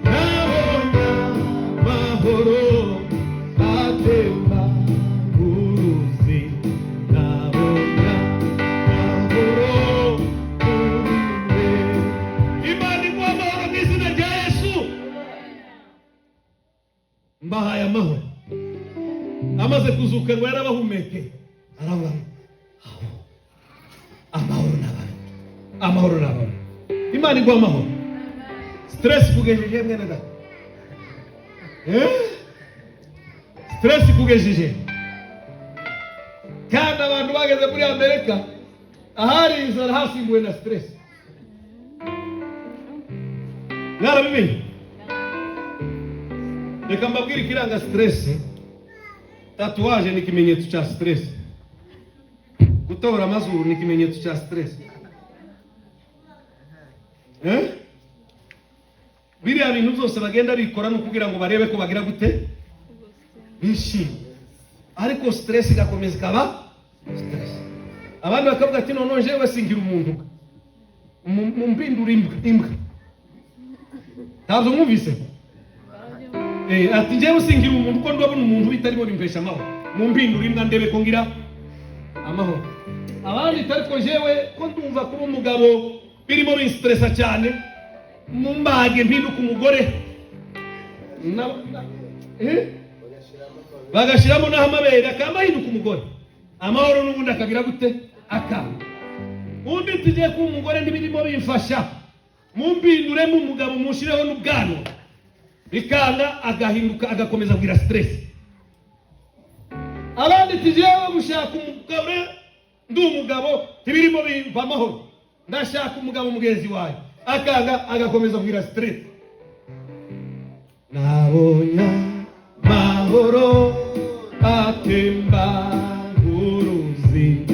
nabonya mahoro atemba uruzi, nabonya mahoro uruzi. Imani kwa mahoro n'izina rya Yesu. Mbahaye amahoro. Amaze kuzuka ngo yarabahumeke, aravuga amahoro n'abantu, amahoro n'abantu. Imana igwa amahoro. Stress kugejeje mwene data, stress kugejeje. Kandi abantu bageze muri Amerika ahari inzara hasimbuwe na stress. Mwarabimenye? Reka mbabwire ikiranga stress. Tatuwaje ni ikimenyetso cha stress. Gutora amazuru ni ikimenyetso cha stress. Biriya bintu byose bagenda bikora no kugira ngo barebe ko bagira gute bishimye, ariko stress igakomeza ikaba stress. Abantu bakavuga ati none jewe singira umuntu mumpindura imbwa. Ntabwo mwumvise? Ati jewe singira umuntu ko ndabona umuntu bitarimo bimpesha amahoro, mumpindura imbwa ndebe ko ngira amahoro. Abandi tariko jewe ko ndumva kuba umugabo birimo binstressa cyane, mumbage mpinduka umugore bagashiramo naho amabere akamahinduka umugore, amahoro n'ubundi akagira gute akanga. Undi tujye ku umugore n'ibirimo bimfasha, mumpinduremo umugabo mushireho n'ubwanwa, bikanga agahinduka agakomeza kugira stress. Abandi tijewe gushaka umugabo, ndi umugabo tibirimo bimva amahoro, ndashaka umugabo mugenzi wawe, akanga agakomeza kugira stress. Nabonya mahoro atemba uruzi,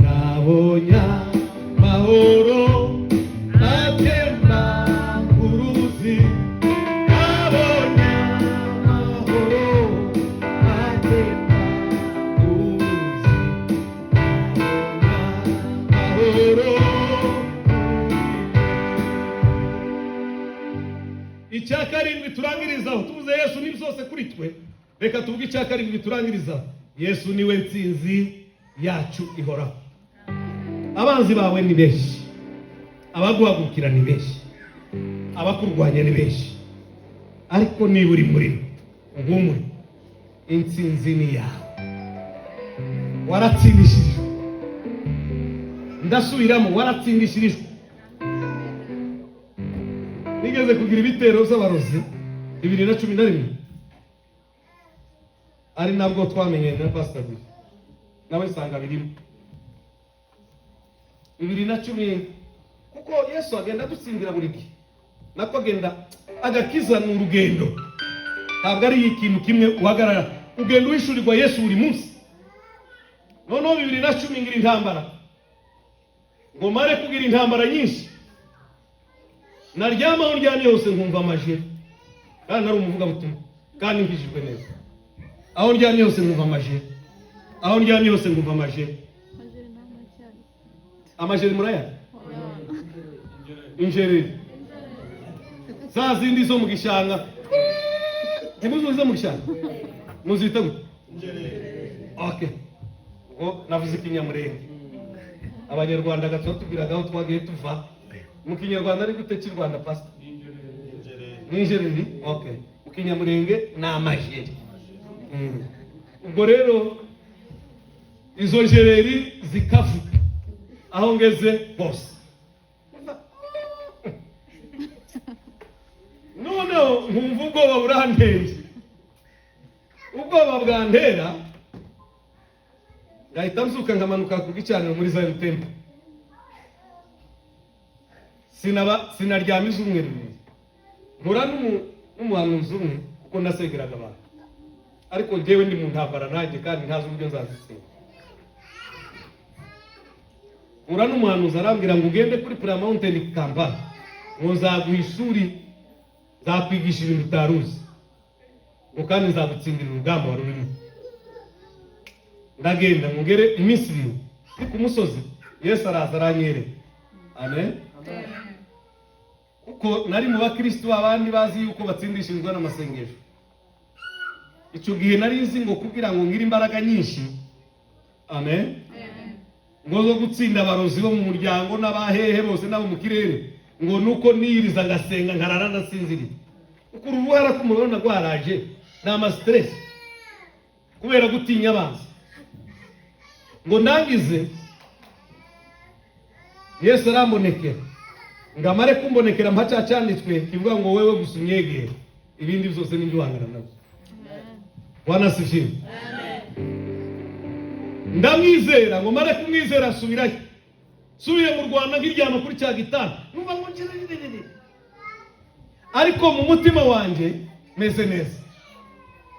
nabonya mahoro atemba uruzi, nabonya mahoro atemba uruzi, nabonya mahoro. icya karindwi turangirizaho tuvuze Yesu ni byose kuri twe, reka tuvuge icya karindwi turangirizaho. Yesu niwe nsinzi yacu ihoraho. Abanzi bawe ni benshi, abaguhagurukira ni benshi, abakurwanya ni benshi, ariko niba uri muri ngumwe, intsinzi ni yawe. Waratsindishirijwe. Ndasubiramo, waratsindishirijwe. Nigeze kugira ibitero by'abarozi 2011, ari nabwo twamenye na Pastor Bill nawe sanga birimo 2010, kuko Yesu agenda dutsindira buri gihe, nako agenda agakiza mu rugendo. Ntabwo ari ikintu kimwe uhagarara ugenda wishurirwa Yesu buri munsi. Noneho 2010 ngira intambara, ngo mare kugira intambara nyinshi, naryama aho ndyamye hose nkumva amajeri, kandi nari umuvuga butumwa kandi nkijijwe neza. Aho ndyamye hose nkumva amajeri, aho ndyamye hose nkumva amajeri. Amajeri muraya injeri za zindi zo mu gishanga, ntimuzi zo mu gishanga muzita gute? Okay, navuze ikinyamurenge. Abanyarwanda gato tubwiraga aho twagiye tuva mu kinyarwanda ari gute cy'u Rwanda Pastor? Ninjereri. Okay, mu kinyamurenge na amajeri. Ubwo rero izo njereri zikavuga aho ngeze hose. Noneho nkumva ubwoba buranteye, ubwoba bwantera, ngahita nzuka nkamanuka ku gicaniro muri Zion Temple. Sinaryama izumwe ribiri, nkura n'umuhanuzi umwe kuko nasegeraga abantu, ariko njyewe ndi mu ntambara nanjye kandi ntazi uburyo nzazitsinda. Nkura n'umuhanuzi arambwira ngo ugende kuri Prayer Mountain Kampala, ngo nzaguha ishuri, nzakwigisha ibintu utaruzi, ngo kandi nzagutsindira urugamba wari urimo. Ndagenda ngere iminsi 2 ku musozi, Yesu araza aranyereka. Amen. Kuko nari mu bakristo abandi bazi yuko batsindishirizwa n'amasengesho. Icyo gihe nari nzi ngo kugira ngo ngire imbaraga nyinshi, amen, ngo zo gutsinda abarozi bo mu muryango n'abahehe bose n'abo mu kirere, ngo nuko niyiriza ngasenga nkarara ndasinziriye. Kuko uruhara kumubona gwaraje n'ama stress kubera gutinya abanzi. Ngo ndangize Yesu arambonekera, ngamare kumbonekera mpaca cyanditswe kivuga ngo wewe gusunyegera ibindi byose n'ibyo wangana nabyo. Bwana sifiwe. Ndamwizera, ngo mare kumwizera asubirayo, subiye mu Rwanda ngiryama kuri cya gitanda, numva ngo njye ariko mu mutima wanje meze neza,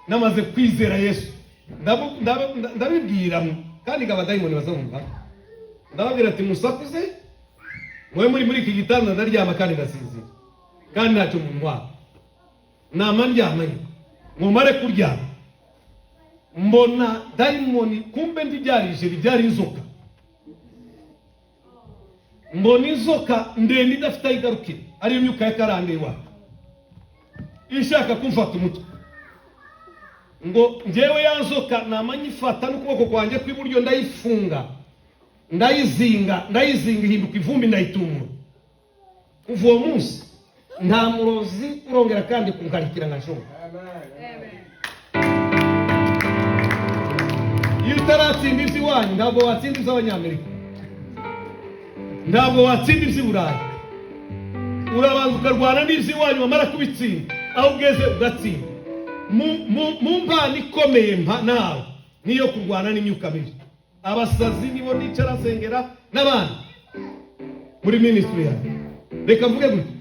namaze kwizera Yesu. Ndabibwira kandi ngabadayimoni bazumva, ndababwira ati musakuze mwe muri iki gitanda ndaryama kandi ndasinzira, kandi ntacyo muntwara. Nama ndyamanye, ngo mare kuryama mbona dayimoni, kumbe byari inzoka. Mbona inzoka ndende idafite igarukira, ariyo myuka yakarande iwacu ishaka kumfata umutwe. Ngo njyewe ya nzoka namanyifata n'ukuboko kwanjye kw'iburyo ndayifunga, ndayizinga ihinduka ivumbi, ndayitumura. Kuva uwo munsi nta murozi urongera kandi kunkarikira nkashoboka. Iyo utaratsinda iby'iwanyu ntabwo watsinda iby'Abanyamerika, ntabwo watsinda iby'Iburayi. Urabanza ukarwana n'iby'iwanyu, wamara kubitsinda aho ugeze ugatsinda. Mu mpano ikomeye nawe niyo kurwana n'imyuka mibi. Abasazi nibo nicara sengera n'abandi muri ministry yawe. Reka mvuge gutya,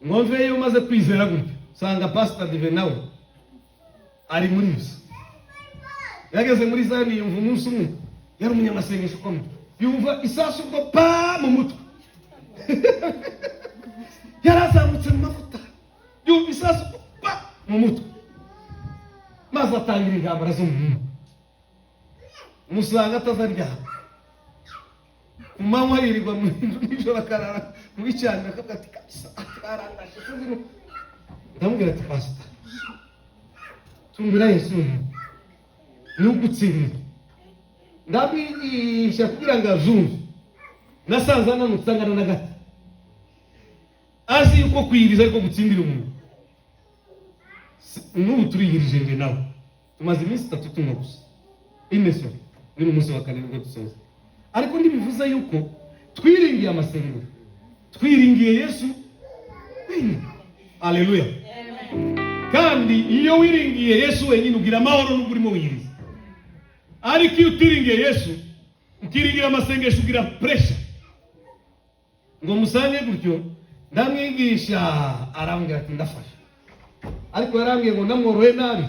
mwumve iyo umaze kwizera gutya, usanga Pastor Dive nawe ari muri ibyo. Yageze muri Zion, yumva umunsi umwe yari umunyamasengesho ukomeye, yumva isasu ubwo pa mu mutwe yarazamutse mu mavuta, yumva isasu pa mu mutwe, maze atangira intambara zo mu mwuka. Umusanga atazaryama, ku manywa yirirwa mu nijoro akarara mu bicaniro, akavuga ati kabisa ndamubwira ati pastor tumbira Yesu n'ugutsinda ndabwigisha kugira ngo azumve nasanze anamutsangana na gato azi yuko kwiriza ariko gutsindira umuntu n'ubu turiyirije nge nawe tumaze iminsi 3 tunywa gusa ineso ni umunsi wa kane ngo dusoze ariko ndibivuze yuko twiringiye amasengero twiringiye Yesu haleluya kandi iyo wiringiye Yesu wenyine ugira amahoro n'ugurimo wiriza ariko iyo utiringiye Yesu ukiringira amasengesho ugira pressure ngo musange gutyo ndamwigisha arambwira ati ndafasha ariko yarambwiye ngo ndamworohe nabi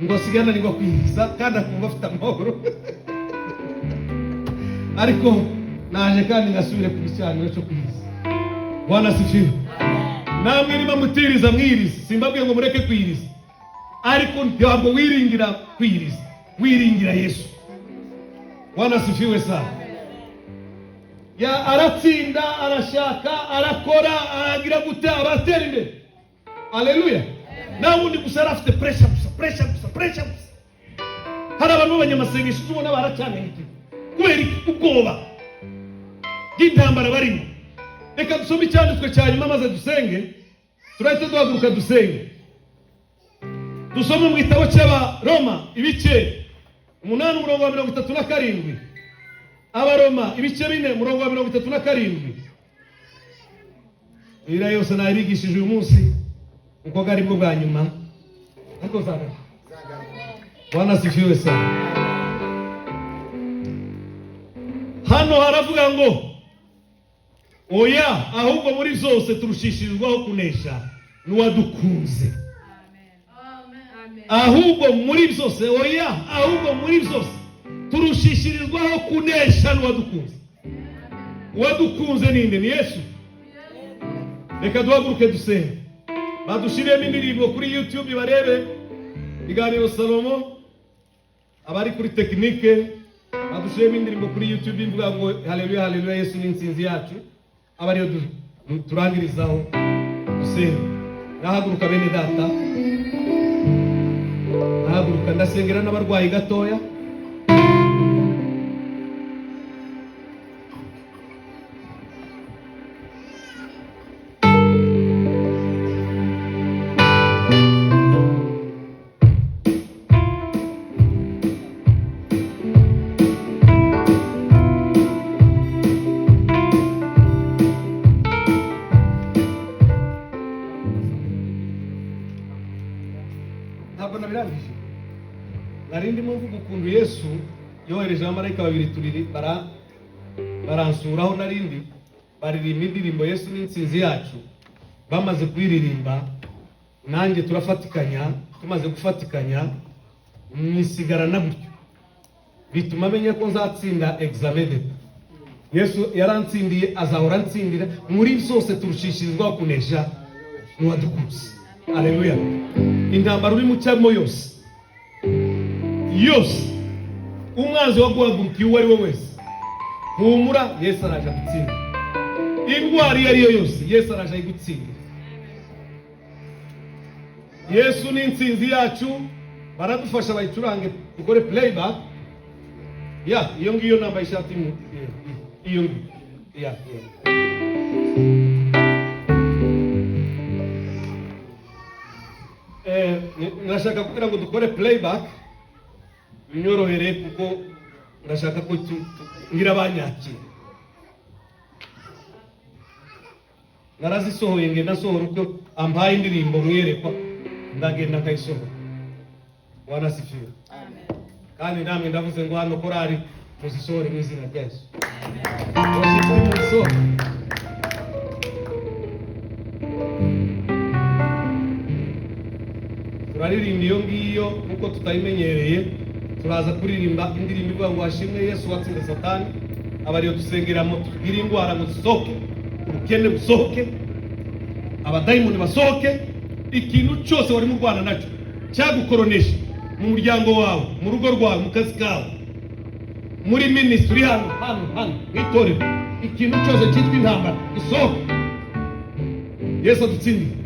ngo sigana ni kwiriza kandi akumva afite amahoro ariko naje kandi ngasubire ku cyane cyo kwiriza Bwana sifiwe namwe niba mutiriza mwiriza simbabwiye ngo mureke kwiriza ariko ntabwo wiringira kwiriza wiringira Yesu Bwana sifiwe sana ya aratsinda arashaka arakora aragira gute abatera imbere haleluya nawundi gusara afite pressure hari abantu b'abanyamasengesho tubona baracyane iki kubera ubwoba bw'intambara barimo reka dusome icyanditswe cya nyuma maze dusenge turahita duhaguruka dusenge dusome mu gitabo cy'Abaroma ibice 8:37 Abaroma ibice 4:37 ira yose nayigishije uyu munsi uko gari bwo bwa nyuma ariko zaga Bwana sifiwe sana hano haravuga ngo oya ahubwo muri zose turushishirizwaho kunesha n'uwadukunze ahubwo muri byose oya ahubwo muri byose turushishirizwaho kunesha n'uwadukunze uwadukunze ninde ni Yesu reka duhaguruke dusenge badushiremo indirimbo kuri YouTube barebe iganiro Salomo abari kuri technique badushiremo indirimbo kuri YouTube imvuga ngo haleluya haleluya Yesu ni insinzi yacu abariyo turangirizaho dusenge nahaguruka bene data nahaguruka ndasengera n'abarwayi gatoya narindi mvuga ukuntu Yesu yohereje abamarayika babiri turiri baransuraho narindi baririmba indirimbo Yesu ni insinzi yacu bamaze kwiririmba nanjye turafatikanya tumaze gufatikanya nisigarana gutyo bituma menya ko nzatsinda examen Yesu yarantsindiye azahora ntsindira muri byose turushishirizwa kunesha n'uwadukunze haleluya intambara uri mu cyamo yose umwanzi wo guhagurukiye uwo ari we wese humura Yesu araje gutsinda indwara iyo ariyo yose Yesu araje gutsinda Yesu ni insinzi yacu baradufasha bayicurange dukore playback ya iyo ngiyo namba ishati mu iyo ya nashaka kugira ngo dukore playback nyorohere kuko ndashaka ko ngira abanyakira narazisohoye ngenda sohora uko ampaye indirimbo mwerekwa ndagenda nkayisohora Bwana sifiwe kandi namwe ndavuze ngo hano korari muzisohore mu izina rya Yesu turaririmba iyo ngiyo kuko tutayimenyereye turaza kuririmba indirimbo ivuga ngo hashimwe Yesu watsinze Satani abariyo dusengeramo tugire indwara ngo zisohoke ubukene busohoke abadayimoni basohoke ikintu cyose wari mu Rwanda nacyo cyagukoronesha mu muryango wawe mu rugo rwawe mu kazi kawe muri ministry hano itorero ikintu cyose cyitwa intambara isohoke Yesu atutsindi.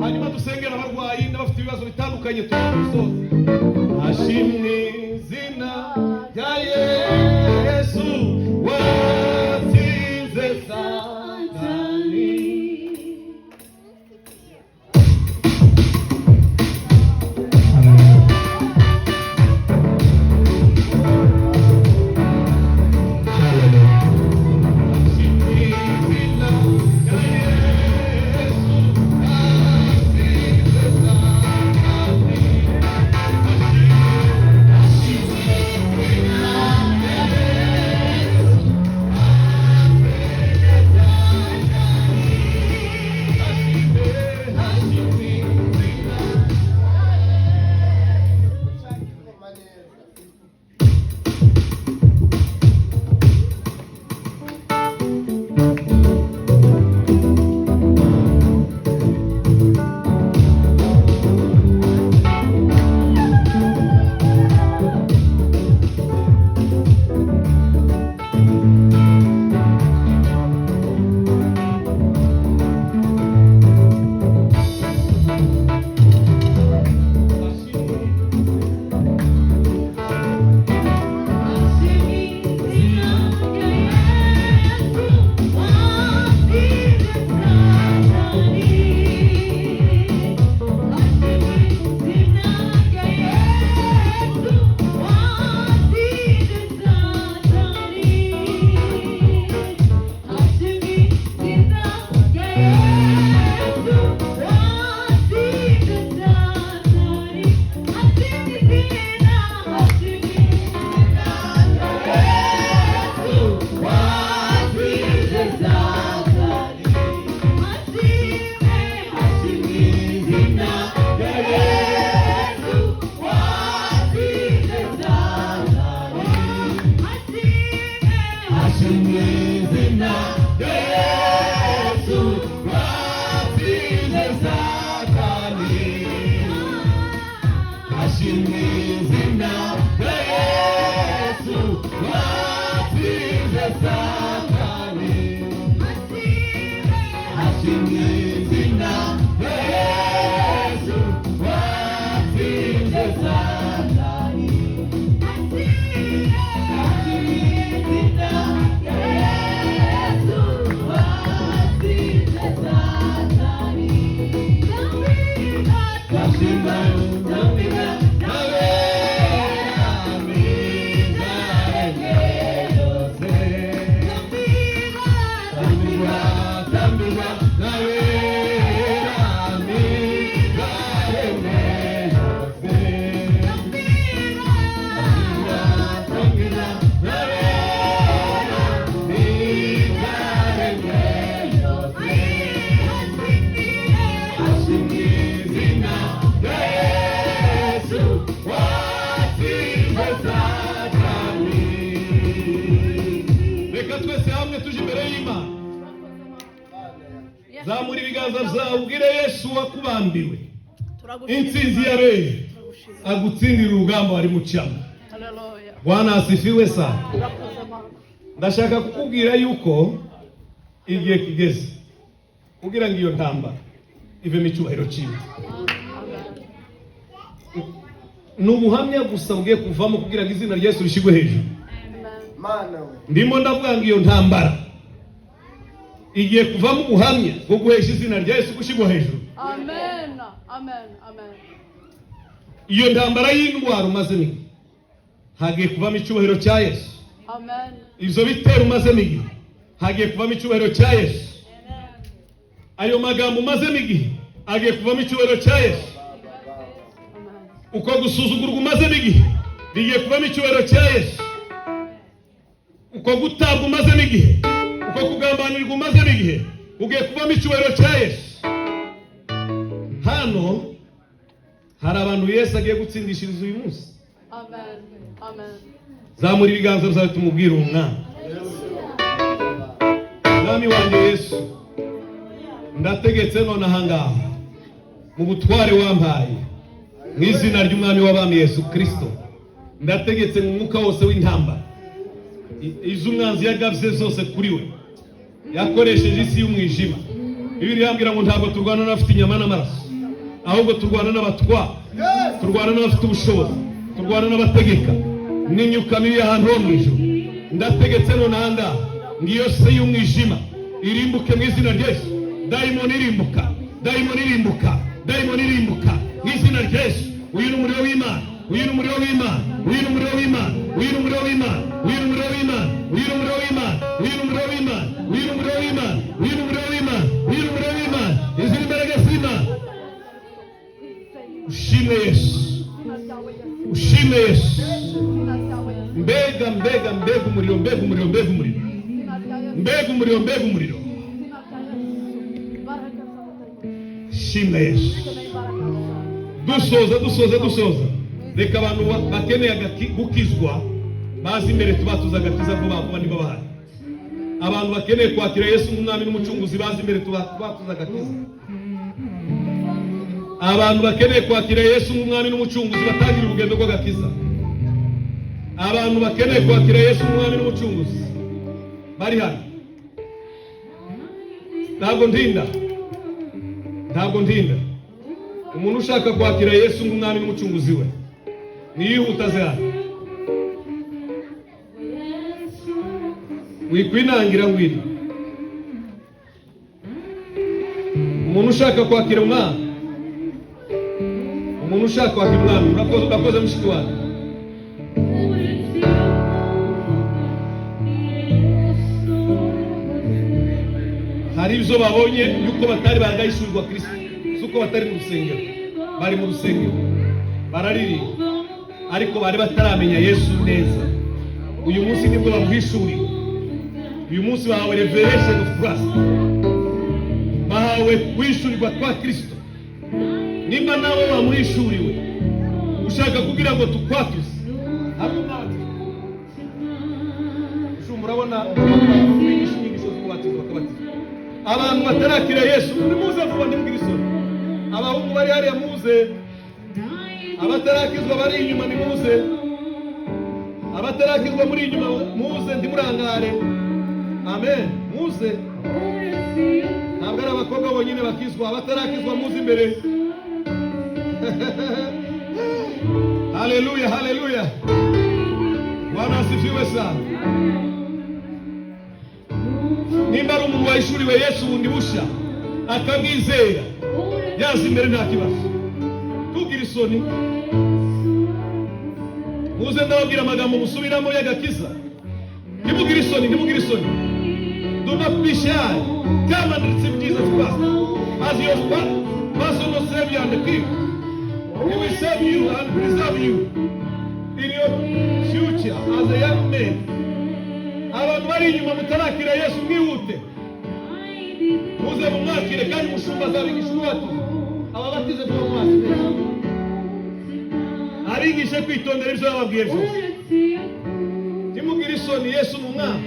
hanyuma dusengera abarwayi n'abafite ibibazo bitandukanye tumusoze. Hashimwe izina rya Yesu watsinze Satani. Zamuri ibiganza byawe ubwire Yesu wakubambiwe intsinzi yabe agutsindira urugamba wari mucyamo. Bwana asifiwe sana. Ndashaka kukubwira yuko igihe kigeze kugira ngo iyo ntambara ive mu cyubahiro cyiwe. N'ubuhamya gusa ugiye kuvamo kugira ngo izina rya Yesu rishigwe hejuru. Ndimo ndavuga ngo iyo ntambara igiye kuvamo ubuhamya bwo guhesha izina rya Yesu gushigwa hejuru. Amen. Amen. Amen. Iyo ntambara y'indwara umazemo hagiye kuvamo icyubahiro cya Yesu. Amen. Izo bitero umazemo igihe hagiye kuvamo icyubahiro cya Yesu. Amen. Ayo magambo umazemo igihe hagiye kuvamo icyubahiro cya Yesu. Amen. Uko gusuzugurwa umazemo igihe bigiye kuvamo icyubahiro cya Yesu. Uko gutabwa umazemo igihe, uko kugambanirwa umazemo igihe ugiye kuvamo icyubahiro cya Yesu. Hano hari abantu Yesu agiye gutsindishiriza uyu munsi. Amen. Amen. Zamura ibiganza byawe tumubwire umwami. Mwami wanjye Yesu, ndategetse none ahangaha mu butware wampaye mu izina ry'umwami w'abami Yesu Kristo ndategetse mu mwuka wose w'intambara iz'umwanzi yagavye zose kuri we yakoresheje isi y'umwijima. Bibiliya yambwira ngo ntabwo turwana n'abafite inyama n'amaraso, ahubwo turwana n'abatwara, turwana n'abafite ubushobozi, turwana n'abategeka n'imyuka mibi y'ahantu ho mw'ijuru. Ndategetse none ahangaha ngiyo se y'umwijima irimbuke mu izina rya Yesu. Dayimoni irimbuka, dayimoni irimbuka, dayimoni irimbuka mu izina rya Yesu. Uyu ni umuriro w'Imana, uyu ni umuriro w'Imana, uyu ni umuriro w'Imana, uyu ni umuriro w'Imana, uyu ni umuriro w'Imana, uyu ni umuriro w'Imana, uyu ni umuriro w'Imana, uyu ni umuriro w'Imana, uyu ni umuriro w'Imana, uyu ni umuriro w'Imana. Izi ni imbaraga z'Imana. Ushime Yesu, ushime Yesu. Mbega mbega mbega umuriro, mbega umuriro, mbega umuriro, mbega umuriro, mbega umuriro. Shimwe Yesu. Dusoza reka abantu bakeneye gukizwa bazi imbere tubatuza agakiza vuba vuba niba bahari. Abantu bakeneye kwakira Yesu nk'umwami n'umucunguzi bazi imbere tubatuza agakiza. Abantu bakeneye kwakira Yesu nk'umwami n'umucunguzi batangira urugendo rw'agakiza. Abantu bakeneye kwakira Yesu nk'umwami n'umucunguzi bari hano. Ntabwo ndinda umuntu ushaka kwakira Yesu nk'umwami n'umucunguzi we niyihuta zera. Wikwinangira ngwiri umuntu ushaka kwakira umwami, umuntu ushaka kwakira umwami urakoze mushiki wanjye. Hari ibyo babonye yuko batari baragayishurirwa Kristo, suko batari mu rusengero, bari mu rusengero bararirimba ariko bari bataramenya Yesu neza. Uyu munsi nibwo bamuhishuriwe, uyu munsi bahawe revelation of Christ, bahawe kwishurirwa kwa Kristo. Nimba nawe bamuhishuriwe ushaka kugira ngo tukwatuze murabona inyigisho z'umubatizo bakabatiza abantu batarakira Yesu. Nimuze vuba ndibwira isoni. Abahungu bari hariya muze, abatarakizwa bari inyuma nimuze, abatarakizwa muri inyuma muze ndimurangare. Amen, muze. Ntabwo ari abakobwa bonyine bakizwa, abatarakizwa muze imbere. Haleluya, haleluya. Bwana asifiwe sana. Nimba ari umuntu wahishuriwe Yesu bundi busha akamwizera yaza imbere nta kibazo, tugira isoni. Muze ndababwira amagambo musubiramo y'agakiza. Ntimugire isoni, ntimugire isoni. Do not be shy. Come and receive Jesus Christ as your personal Savior and King. He will save you and preserve you in your future as a young man. Abantu bari inyuma mutarakira Yesu mwihute muze mumwakire kandi mushumba azabigisha ubwatu ababatize kuba mwasi neza, abigishe kwitondera ibyo yababwiye byose. Ntimugire isoni, Yesu ni umwami.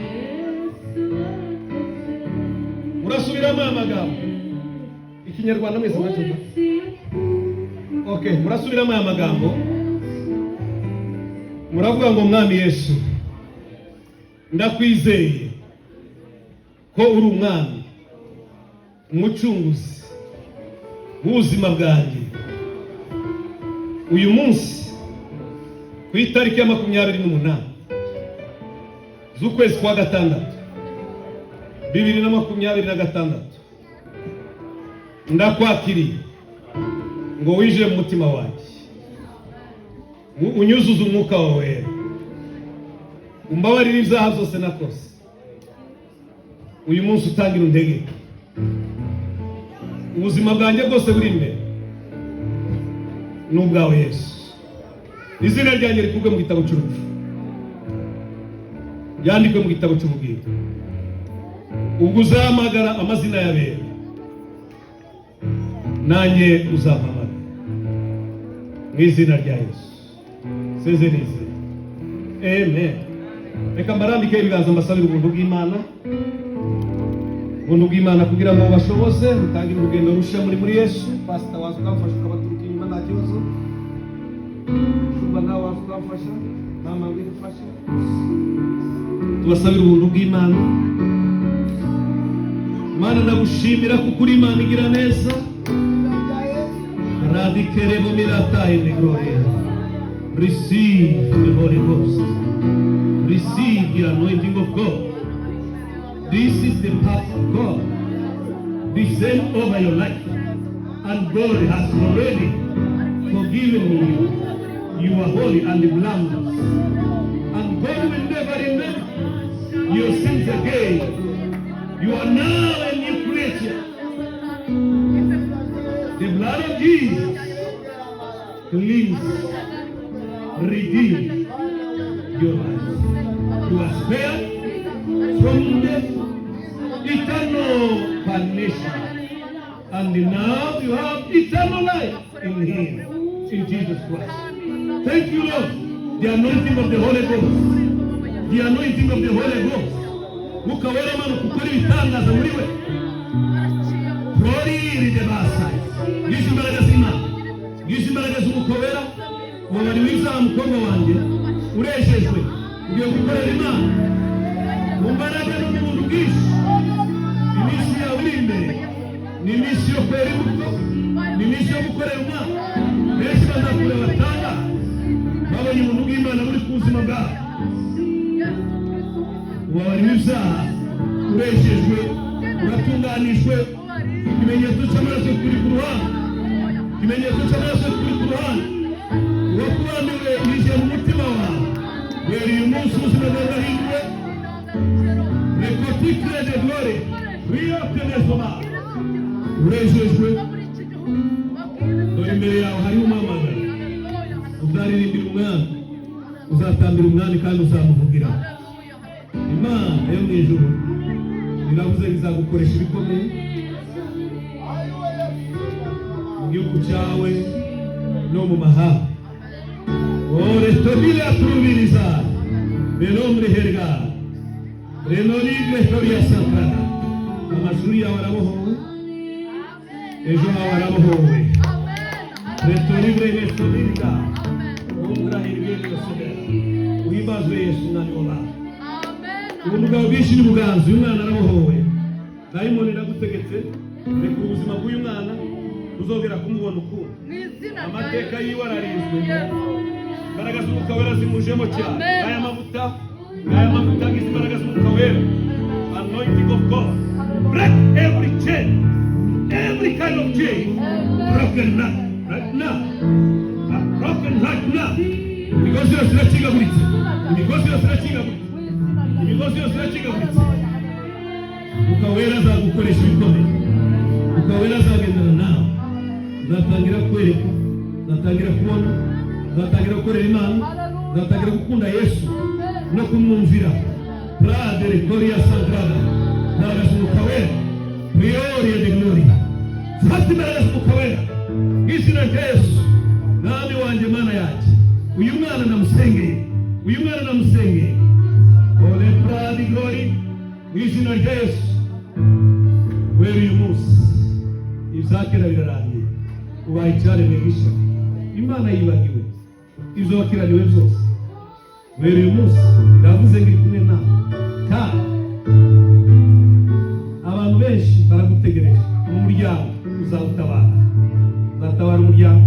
Murasubiramo amagambo ikinyarwanda mwese mwacyumva? Okay, murasubiramo amagambo muravuga ngo mwami Yesu ndakwizeye ko uri umwami umucunguzi w'ubuzima bwanjye. Uyu munsi ku itariki ya 28 z'ukwezi kwa gatandatu 2026 ndakwakiriye ngo winjire mu mutima wanjye, unyuzuze umwuka wawe wera, umbabarire ibyaha byose nakoze. Uyu munsi utangira untegeke ubuzima bwanjye bwose buri imbere n'ubwawe Yesu. Izina ryanjye rikubwe mu gitabo cy'urupfu, yandikwe mu gitabo cy'ubugingo. Ubwo uzahamagara amazina y'abera nanjye uzampamagara mu izina rya Yesu. Sezerize. Amen. Reka mbarambike ibiganza mbasabire ubuntu bw'Imana, ubuntu bw'Imana kugira ngo bashoboze mutangire urugendo rusha muri Yesu. Pastor waza ukamfasha ukabaturuka inyuma nta kibazo. Shumba nawe wafasha mama ngifasha tubasabira ubuntu bw'Imana. Mana ndagushimira kuko uri Imana igira neza. Radikere mu mirata in the glory. Receive the Holy Ghost. Receive the anointing of God. This is the path of God. Descend over your life. And God has already forgiven you. You are holy and blameless. And God will never remember your sins again. You are now a new creature. The blood of Jesus cleans, redeems your life. You are spared from death, eternal punishment. And now you have eternal life in Him, in Jesus Christ. Thank you, Lord. The anointing of the Holy Ghost. The anointing of the Holy Ghost. Mukawera manu kukuri bitangaza muri we. Prori de basa. Gishi mbaraga zima. Gishi mbaraga z'umukobera. Wabari wiza mukobwa wanjye. Ureshejwe. Ugiye gukorera Imana. Mu mbaraga no mu buntu bwinshi. Iminsi yawe iri imbere. Ni iminsi yo kwera imbuto. Ni iminsi yo gukorera Imana. Benshi bazakure batanga. Babonye ubuntu bw'Imana buri ku buzima bwawe. Wabari w'ibyaha. Ureshejwe. Uratunganijwe. Ikimenyetso cy'amaraso kuri ku ruhande. Ikimenyetso cy'amaraso kuri ku ruhande. Uwakuraniwe yije mu mutima wawe. Wera uyu munsi ubuzima bwawe bwahinduwe. Rekotikire de glory. Wiyotenezoma. Urejejwe. Dore imbere yawe hariho umuhamagaro. Uzaririmbira umwami. Uzatambira umwami kandi uzamuvugira. Imana yo mu ijuru iravuze izagukoresha ibikomeye mu gihugu cyawe no mu mahanga. Retobile aturubiriza benombre herga renorible historia sagrada. Amashuri yawe arabohowe, ejo hawe arabohowe. Retorible historia umbra hirgeli yosebera uhimazwe Yesu nani wabaho. Ubuntu bwawe bwinshi n'ubuganzi. Uyu mwana arabohowe. Dayimoni iragutegetse. Reka ubuzima bw'uyu mwana uzongera kumubona ukundi. Amateka yiwe ararinzwe. Imbaraga z'Umwuka Wera zimujemo cyane. Aya mavuta ngize imbaraga z'Umwuka Wera. Anointing of God. Break every chain. Every kind of chain. Broken now. Right now. Broken right now. Because you're stretching a bit. Because you're stretching a bit. Imigozi yose iracigaguritse. Ukawera azagukoresha ibikomeye. Ukawera azagendana nawe. Uzatangira kwereka. Uzatangira kubona. Uzatangira gukorera Imana. Uzatangira gukunda Yesu no kumwumvira. Prade Rectoria Sagrada. Imbaraga z'Umukawera. Priori de gloria. Fata imbaraga z'Umukawera. Izina rya Yesu. Mwami wanjye Mana yanjye. Uyu mwana namusengeye. Uyu mwana namusengeye. Ole pradi glory, izina rya Yesu. Wera uyu munsi izakira birarangiye. Ubaye cyane mwigisha. Imana yibagiwe izo wakiraniwe zose. Wera uyu munsi iravuze ngo iri kumwe nawe. Kandi abantu benshi baragutegereje. Umuryango uzawutabara. Uzatabara umuryango.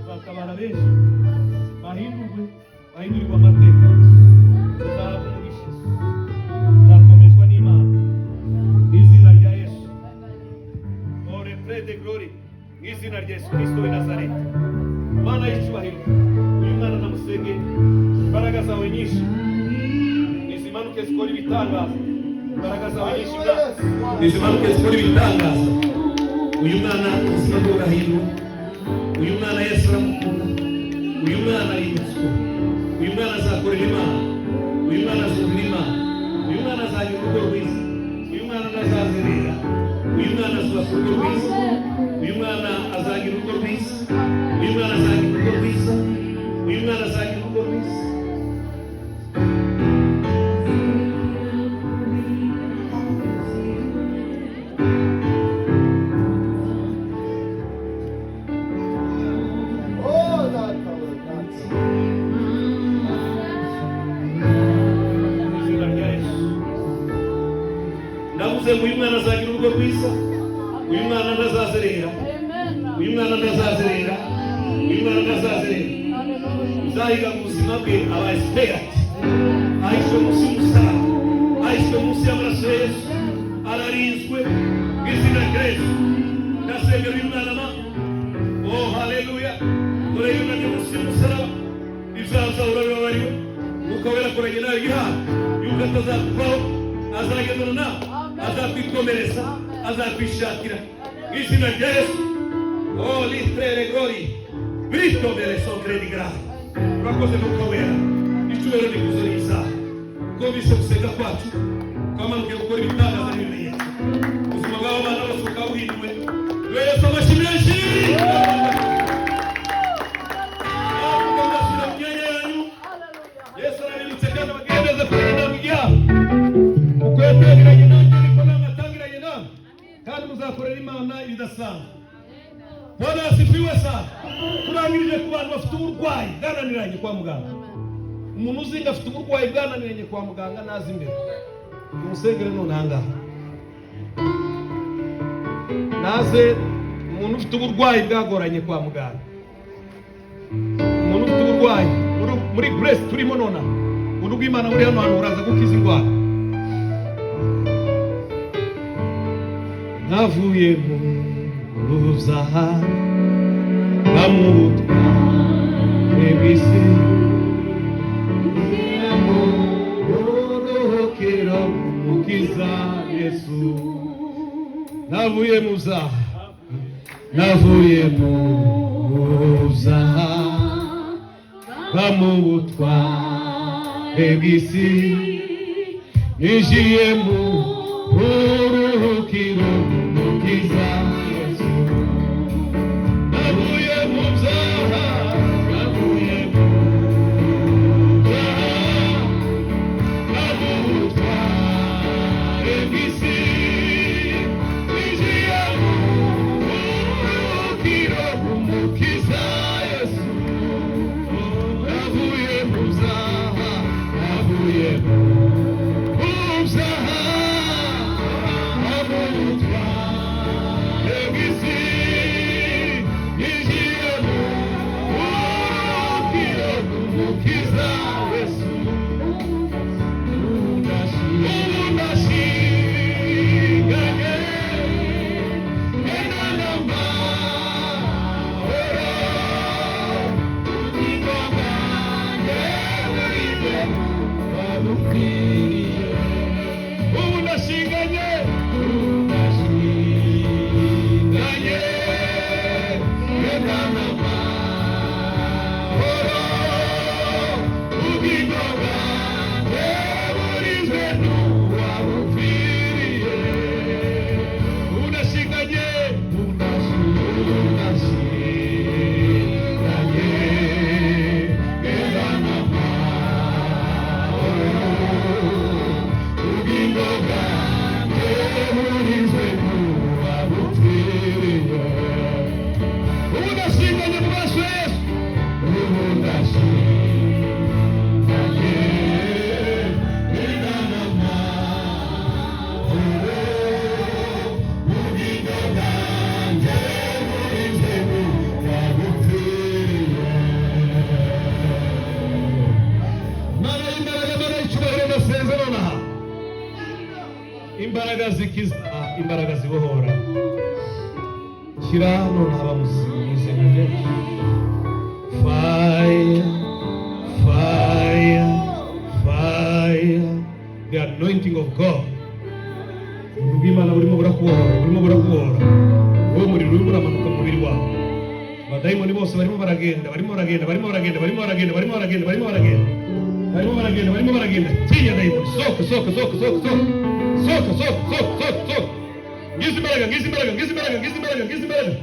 Uzatabara benshi. Bahindurwa amateka. Uzakomezwa n'Imana. Izina rya Yesu. Ore prede glory. Izina rya Yesu Kristo w'i Nazareti. Mana y'icyubahiro. Uyu mwana namusengeye. Imbaraga zawe nyinshi. Nizimanuke zikora ibitangaza. Imbaraga zawe nyinshi Bwana. Nizimanuke zikora ibitangaza. Uyu mwana uzabura urahindura. Uyu mwana Yesu aramukunda. Uyu mwana yimutswe. Uyu mwana azakorera Imana. Uyu mwana azumvira Imana. Uyu mwana azagira urugo rwiza. Uyu mwana ntazazerera. Uyu mwana azubaka urugo rwiza. Uyu mwana azagira urugo rwiza. Uyu mwana azagira urugo rwiza. Uyu mwana azagira urugo rwiza. Navuze ngo uyu mwana azagira urugo rwiza, uyu mwana ntazazerera, uyu mwana ntazazerera, uyu mwana ntazazerera. Uzahiga mu buzima bwe aba esperati, ahishwe munsi y'umusaraba, ahishwe munsi y'amaraso ya Yesu, ararinzwe mu izina rya Yesu. Ndasengera uyu mwana ma, oh haleluya, dore yunamye munsi y'umusaraba, ibyaha byawe urabibabariwe, Mwuka Wera akoranye nawe igihano, yuko atazakuvaho, azagendana nawe, azakwikomereza, azakwishakira mu izina rya Yesu. Oh litere gori, Cristo delle socre di grado. Urakoze Mwuka Wera, icyubahiro nikuzuriza, uko bise gusenga kwacu, kwamanuke gukora ibitangaza n'ibimenyetso. Ubuzima bw'abana bose bukaba buhinduwe. Yesu amashyi menshi. Mugashira mu myanya yanyu. Yesu arabibutse kandi abagendeze ku intambwe yabo. Uko yatangira nanjye niko namwe atangiranye namwe, kandi muzakorera Imana ibidasanzwe. Bwana asifiwe sana. Turangirije ku bantu bafite uburwayi bwananiranye kwa muganga. Umuntu uzinga afite uburwayi bwananiranye kwa muganga nazi imbere. Umusengere none ahangaha. Naze umuntu ufite uburwayi bwagoranye kwa muganga. Umuntu ufite uburwayi muri Grace turimo nona. Umuntu bw'Imana muri hano hantu uraza gukiza indwara. Navuye mu ruzaha bamutwa ebisi yorohokera umukiza Yesu. Navuye mu zaha, navuye mu ruzaha bamutwa ebisi ninjiye mu uruhukiro umukiza Yesu. Navuye mu zaha, navuye mu zaha bamutwa ebisi ninjiye mu uruhukiro umukiza Yesu. Navuye mu zaha, navuye mu zaha bamutwa ebisi ninjiye mu uruhukiro umukiza Yesu. Ndashinganye enanamahoro ubugingo bwanjye burize babukwiriye. Ubu ndashinganye enanamahoro ubugingo bwanjye burizwe n'uwabupfiriye. Ubu ndashinganye ubugingo bwanjye burizwe n'uwabupfiriye. Ubu ndashinganye mu maso ya Yesu. Ubu ndashinganye enanamahoro ubugingo bwanjye burizwe n'uwabupfiriye. Mana y'imbaraga, Mana y'icyubahiro, ndasenze nonaha. Imbaraga zikiza, imbaraga zibohora. Shyira nonaha bamusingize neza. Fire, fire, fire. The anointing of God. Ubuntu bw'Imana burimo burakubohora, burimo burakubohora. Uwo muriro urimo uramanuka mu mubiri wawe. Abadayimoni bose barimo baragenda, barimo baragenda, barimo baragenda, barimo baragenda, barimo baragenda, barimo baragenda. Barimo baragenda, barimo baragenda. Tinya dayimoni, soka, soka, soka, soka, soka. Soka, soka, soka, soka, soka. Ngize imbaraga, ngize imbaraga, ngize imbaraga, ngize imbaraga, ngize imbaraga.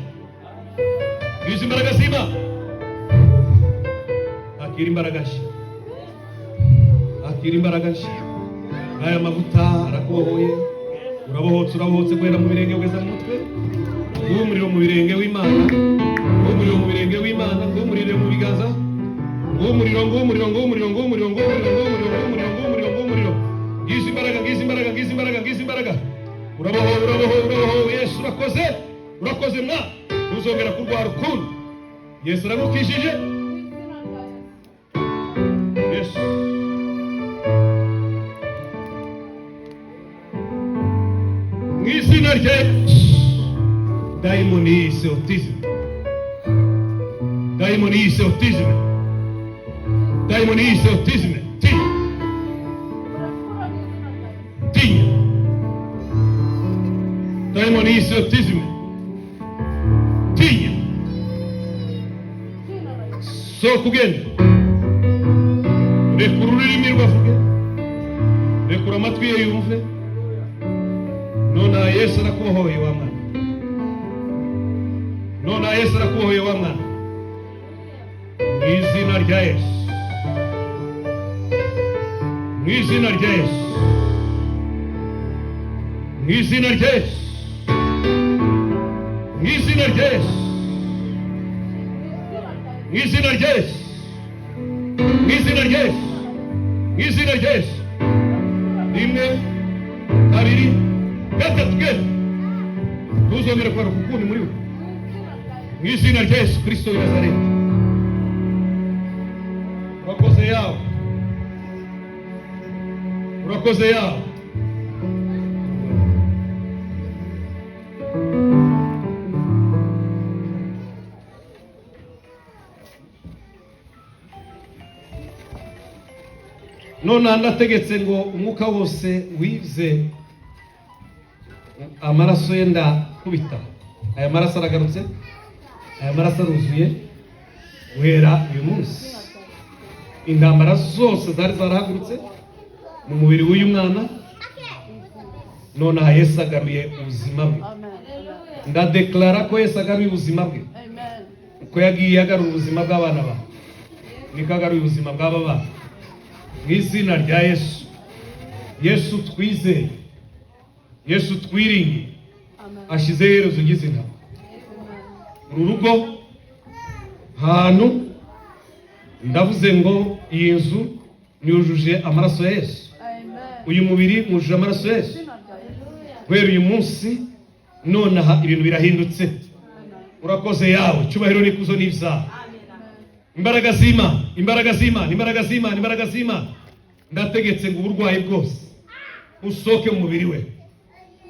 Ngize imbaraga zima. Akira imbaraga nshya. Akira imbaraga nshya. Aya mavuta arakubohoye. Urabohotse, urabohotse guhera mu birenge kugeza mu mutwe. Nguwo umuriro mu birenge w'Imana. Nguwo umuriro mu birenge w'Imana. Nguwo umuriro mu biganza. Nguwo umuriro, nguwo umuriro, nguwo umuriro, nguwo umuriro, nguwo umuriro, nguwo umuriro, nguwo umuriro, nguwo umuriro, nguwo umuriro. Ngize imbaraga, ngize imbaraga, ngize imbaraga, ngize imbaraga. urabohowe Yesu urakoze mwa uzongera kurwara ukundi. Yesu aragukijije. Yesu mw'izina rye dayimoni yise autism, dayimoni yise autism, dayimoni yise autism, tinya, dayimoni yise autism, tinya, so kugenda, rekura ururimi rwavuge, rekura amatwi ye yumve. Nona Yesu arakubohoye wa mwana, nona Yesu arakubohoye wa mwana, mw'izina rya Yesu, mw'izina rya Yesu, mw'izina rya Yesu, mw'izina rya Yesu, mw'izina rya Yesu, mw'izina rya Yesu, mw'izina rya Yesu. Rimwe, kabiri, gatatu, genda ntuzongere kwaruka ukundi muri we, mw'izina rya Yesu Kristo w'i Nazareti. Urakoze yawe, urakoze yawe. None ndategetse ngo umwuka wose wize amaraso yenda kubita. Aya maraso aragarutse, aya maraso aruzuye wera uyu munsi. Intambara zose zari zarahagurutse mu mubiri w'uyu mwana, none Yesu agaruye ubuzima bwe. Ndadeklara ko Yesu agaruye ubuzima bwe. Uko yagiye agarura ubuzima bw'abana ba, niko agaruye ubuzima bw'aba bana. Mw'izina rya Yesu, Yesu twizeye, Yesu twiringiye, ashize iherezo ry'izina. Uru rugo hantu ndavuze ngo iyi nzu yujuje amaraso ya Yesu, uyu mubiri wujuje amaraso ya Yesu. Kubera uyu munsi nonaha ibintu birahindutse. Urakoze yawe, cyubahiro n'ikuzo n'ibyaha. Imbaraga z'Imana, imbaraga z'Imana, imbaraga z'Imana, imbaraga z'Imana. Ndategetse ngo uburwayi bwose usoke mu mubiri we,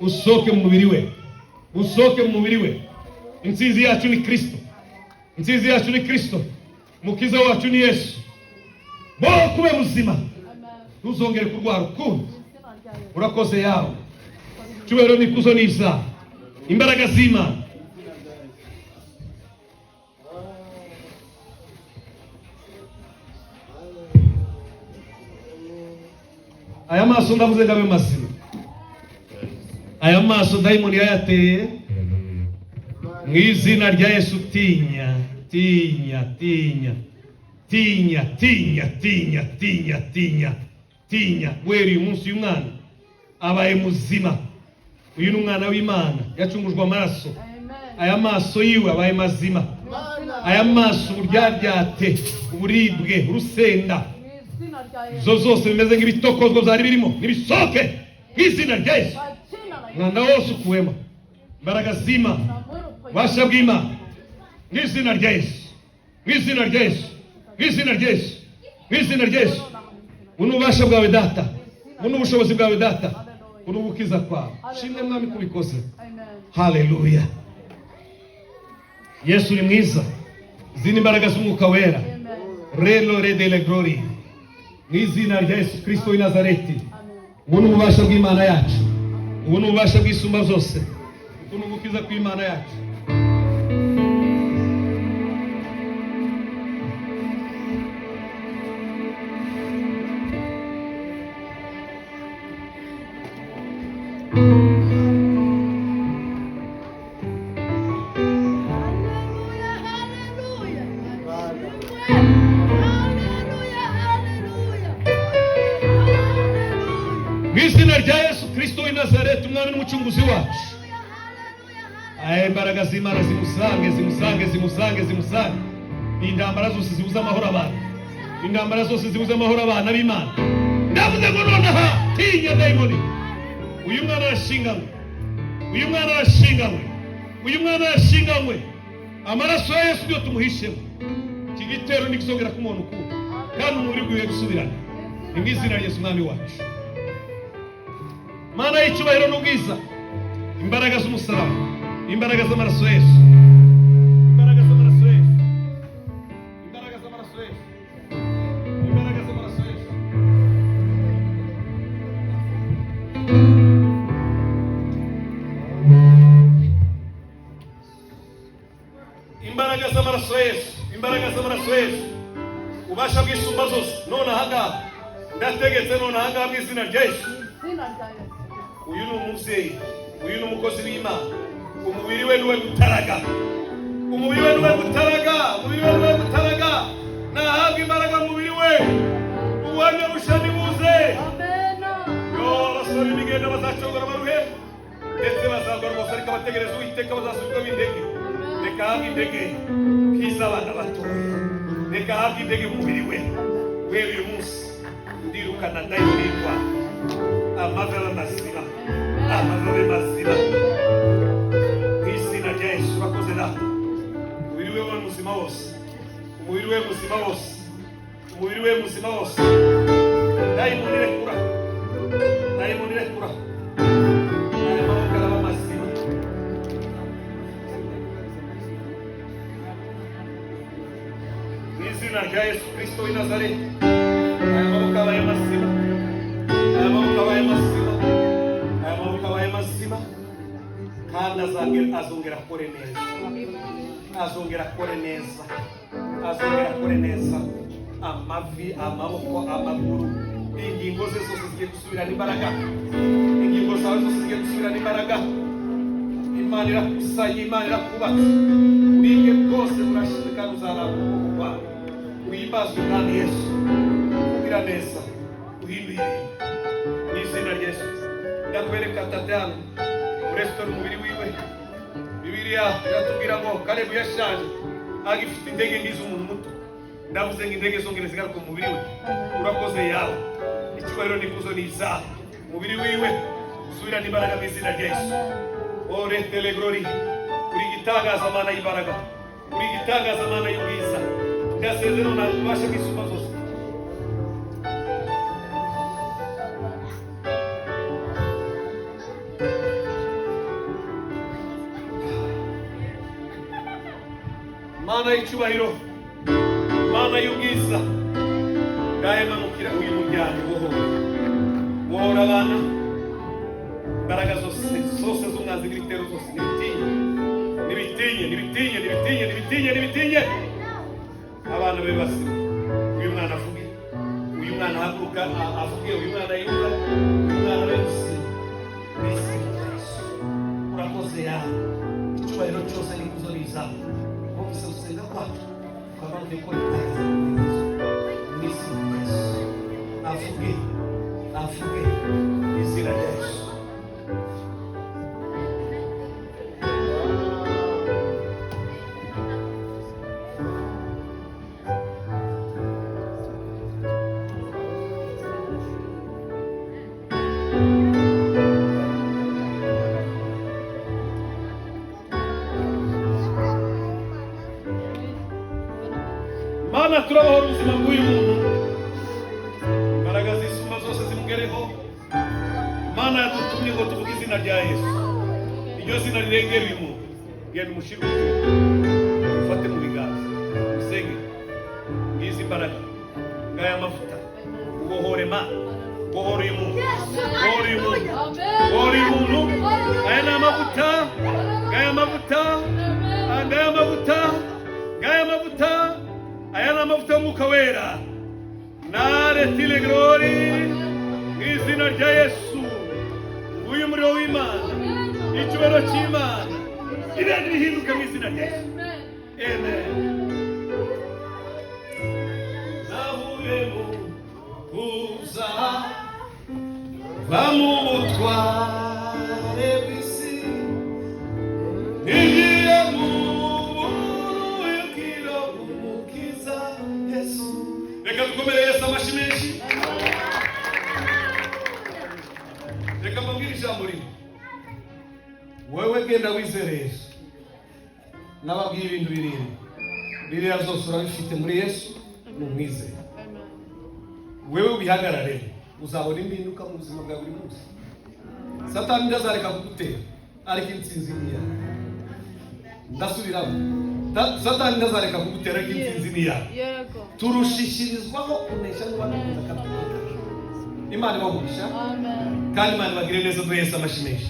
usoke mu mubiri we, usoke mu mubiri we. Intsinzi yacu ni Kristo, intsinzi yacu ni Kristo, mukiza wacu ni Yesu. Bo kube muzima, ntuzongere kurwara ukundi. Urakoze yawe, cyubahiro n'ikuzo n'ibyaha. Imbaraga z'Imana. Aya maso ndavuze ngabe mazima. Aya maso dayimoni yayateye mw'izina rya Yesu. Tinya, tinya, tinya, tinya, tinya, tinya, tinya, tinya, tinya. Wera uyu munsi uyu mwana abaye muzima. Uyu ni umwana w'Imana yacungujwe amaraso. Aya maso yiwe abaye mazima. Aya maso uburyaryate, uburibwe, urusenda, zo zose bimeze nk'ibitokozwa byari birimo nibisoke mw'izina rya Yesu. Mwanda wose ukuwemo, imbaraga z'Imana, ubasha bw'Imana, mw'izina rya Yesu, mw'izina rya Yesu, mw'izina rya Yesu, mw'izina rya Yesu. Buno ubasha bwawe data, buno ubushobozi bwawe data, buno ubukiza kwawe. Shimwe mwami kubikoze. Haleluya. Yesu ni mwiza. Zini imbaraga z'umwuka wera. Relo redele glory. Mw'izina rya Yesu Kristo w'i Nazareti. Buno ububasha bw'Imana yacu, buno ububasha bw'isumba zose, buno ubukiza kw'Imana yacu. Mw'izina rya Yesu Kristo w'i Nazareti, umwami n'umucunguzi wacu. Aya imbaraga z'Imana zimusange, zimusange, zimusange, zimusange. Intambara zose zibuza amahoro abantu, intambara zose zibuza amahoro abana b'Imana. Ndavuze ngo nonaha tinya dayimoni. Uyu mwana arashinganywe, uyu mwana arashinganywe, uyu mwana arashinganywe. Amaraso ya Yesu niyo tumuhishemo. Iki gitero nikizongera kumubona ukundi, kandi umubiri gwiwe gusubirana. Ni mu izina rya Yesu umwami wacu. Mana y'icyubahiro n'ubwiza, imbaraga z'umusaraba, imbaraga z'amaraso ya Yesu, imbaraga z'amaraso ya Yesu, imbaraga z'amaraso ya Yesu, imbaraga z'amaraso ya Yesu. Imbaraga z'amaraso ya Yesu, imbaraga z'amaraso ya Yesu, ubasha bw'isumba zose none ahangaha ndategetse, none ahangaha mu izina rya Yesu. Uyu ni umubyeyi, uyu ni umukozi w'Imana. Umubiri we niwe gutaraga, umubiri we niwe gutaraga, umubiri we niwe gutaraga. Nahabwa imbaraga mu mubiri we, ubuhamya bushya nibuze. Yo, abasore b'imigenda bazacogora baruhe, ndetse bazagora bose, ariko abategereza Uwiteka bazasubizwamo indege. Reka ahabwe indege nk'iz'abana batoya, reka ahabwe indege mu mubiri we. Wewe uyu munsi ndirukana dayimoni y'indwara, amagara mazima, amagara mazima, mu izina rya Yesu. Urakoze data, umubiri we muzima wose, umubiri we muzima wose, umubiri we muzima wose. Dayimoni rekura, dayimoni rekura, aya maboko araba mazima. Mu izina rya Yesu Kristo w'i Nazareti, aya maboko abaye mazima, aya maboko abaye mazima, aya maboko abaye mazima. Kandi azongera akore neza, azongera akore neza, azongera akore neza. Amavi, amaboko, amaguru, ingingo ze zose zigiye gusubirana imbaraga, ingingo zawe zose zigiye gusubirana imbaraga. Imana irakusanye, Imana irakubatse, ubwenge bwose burashize kandi uzaramba ukuboko kwawe. Uhimbazwe umwami Yesu, ugira neza, uhinduye mu izina rya Yesu. Ndakwereka Tadano uresitora umubiri wiwe. Bibiliya iratubwira ngo Kalebu yashaje agifite indege nk'iz'umuntu muto. Ndavuze ngo indege zongere zigaruke mu mubiri we. Urakoze yawe, icyubahiro n'ikuzo ni izawe. Umubiri wiwe usubirana imbaraga mu izina rya Yesu. Ore tele glory, uri gitangaza Mana y'imbaraga, uri gitangaza Mana y'ubwiza. Ndasezerano na ubasha bw'isumba zose. Mana y'icyubahiro, Mana y'ubwiza, ngahemanukira uyu muryango wohora, wohora abana. Imbaraga zose z'umwanzi n'ibitero zose nibitinye, nibitinye, nibitinye, nibitinye, nibitinye, nibitinye. Abana be basima, uyu mwana avuge, uyu mwana ahaguruka avuge, uyu mwana yumva, uyu mwana wese wese. Urakoze yawe, icyubahiro cyose n'ikuzo bizawe. Komeza gusenga kwacu, twamaze gukora ibitagaza mu izina rya Yesu. Avuge, avuge mu izina rya Yesu. Mana turabaho ubuzima bw'uyu muntu, imbaraga z'isumba zose zimugereho. Mana yadutumye ngo tuvuge izina rya Yesu, iryo zina rirengera uyu muntu. Genda umushyire ufate mu biganza, usenge ngizi imbaraga, ngaya amavuta, ubohore Mana, ubohore uyu muntu, ubohore uyu muntu, ubohore uyu muntu. Aya ni amavuta, ngaya amavuta, ngaya amavuta, ngaya amavuta. Aya ni amavuta y'umwuka wera. Naretile glory mu izina rya Yesu. Uyu muriro w'Imana, icyubahiro cy'Imana irende rihinduke mu izina rya Yesu. Amen. Navuye mu kuza va mu butware bw'isi, igiye mu reka dukomere Yesu amashyi menshi. Reka mbabwire ijambo rimwe. wewe genda wizere Yesu. Nababwiye ibintu birindwi, biriya zose urabifite muri Yesu, numwizere. Wewe ubihagarare, uzabona impinduka mu buzima bwa buri munsi. Satani ndazareka kugutera, ariko intsinzi ni yawe. Ndasubiramo, Satani ndazareka kugutera, ariko intsinzi ni yawe. Turushishirizwaho kunesha n'uwanakuza katakika. Imana ibamugisha, kandi Imana ibagire neza, duhese amashyi menshi.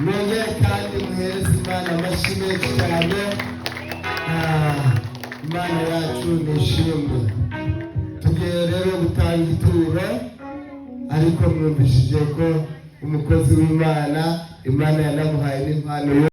Mwongere kandi muhereze Imana amashyi menshi cyane. Imana yacu nishimwe. Tugiye rero gutanga ituro, ariko mwumvishije ko umukozi w'Imana, Imana yanamuhaye n'impano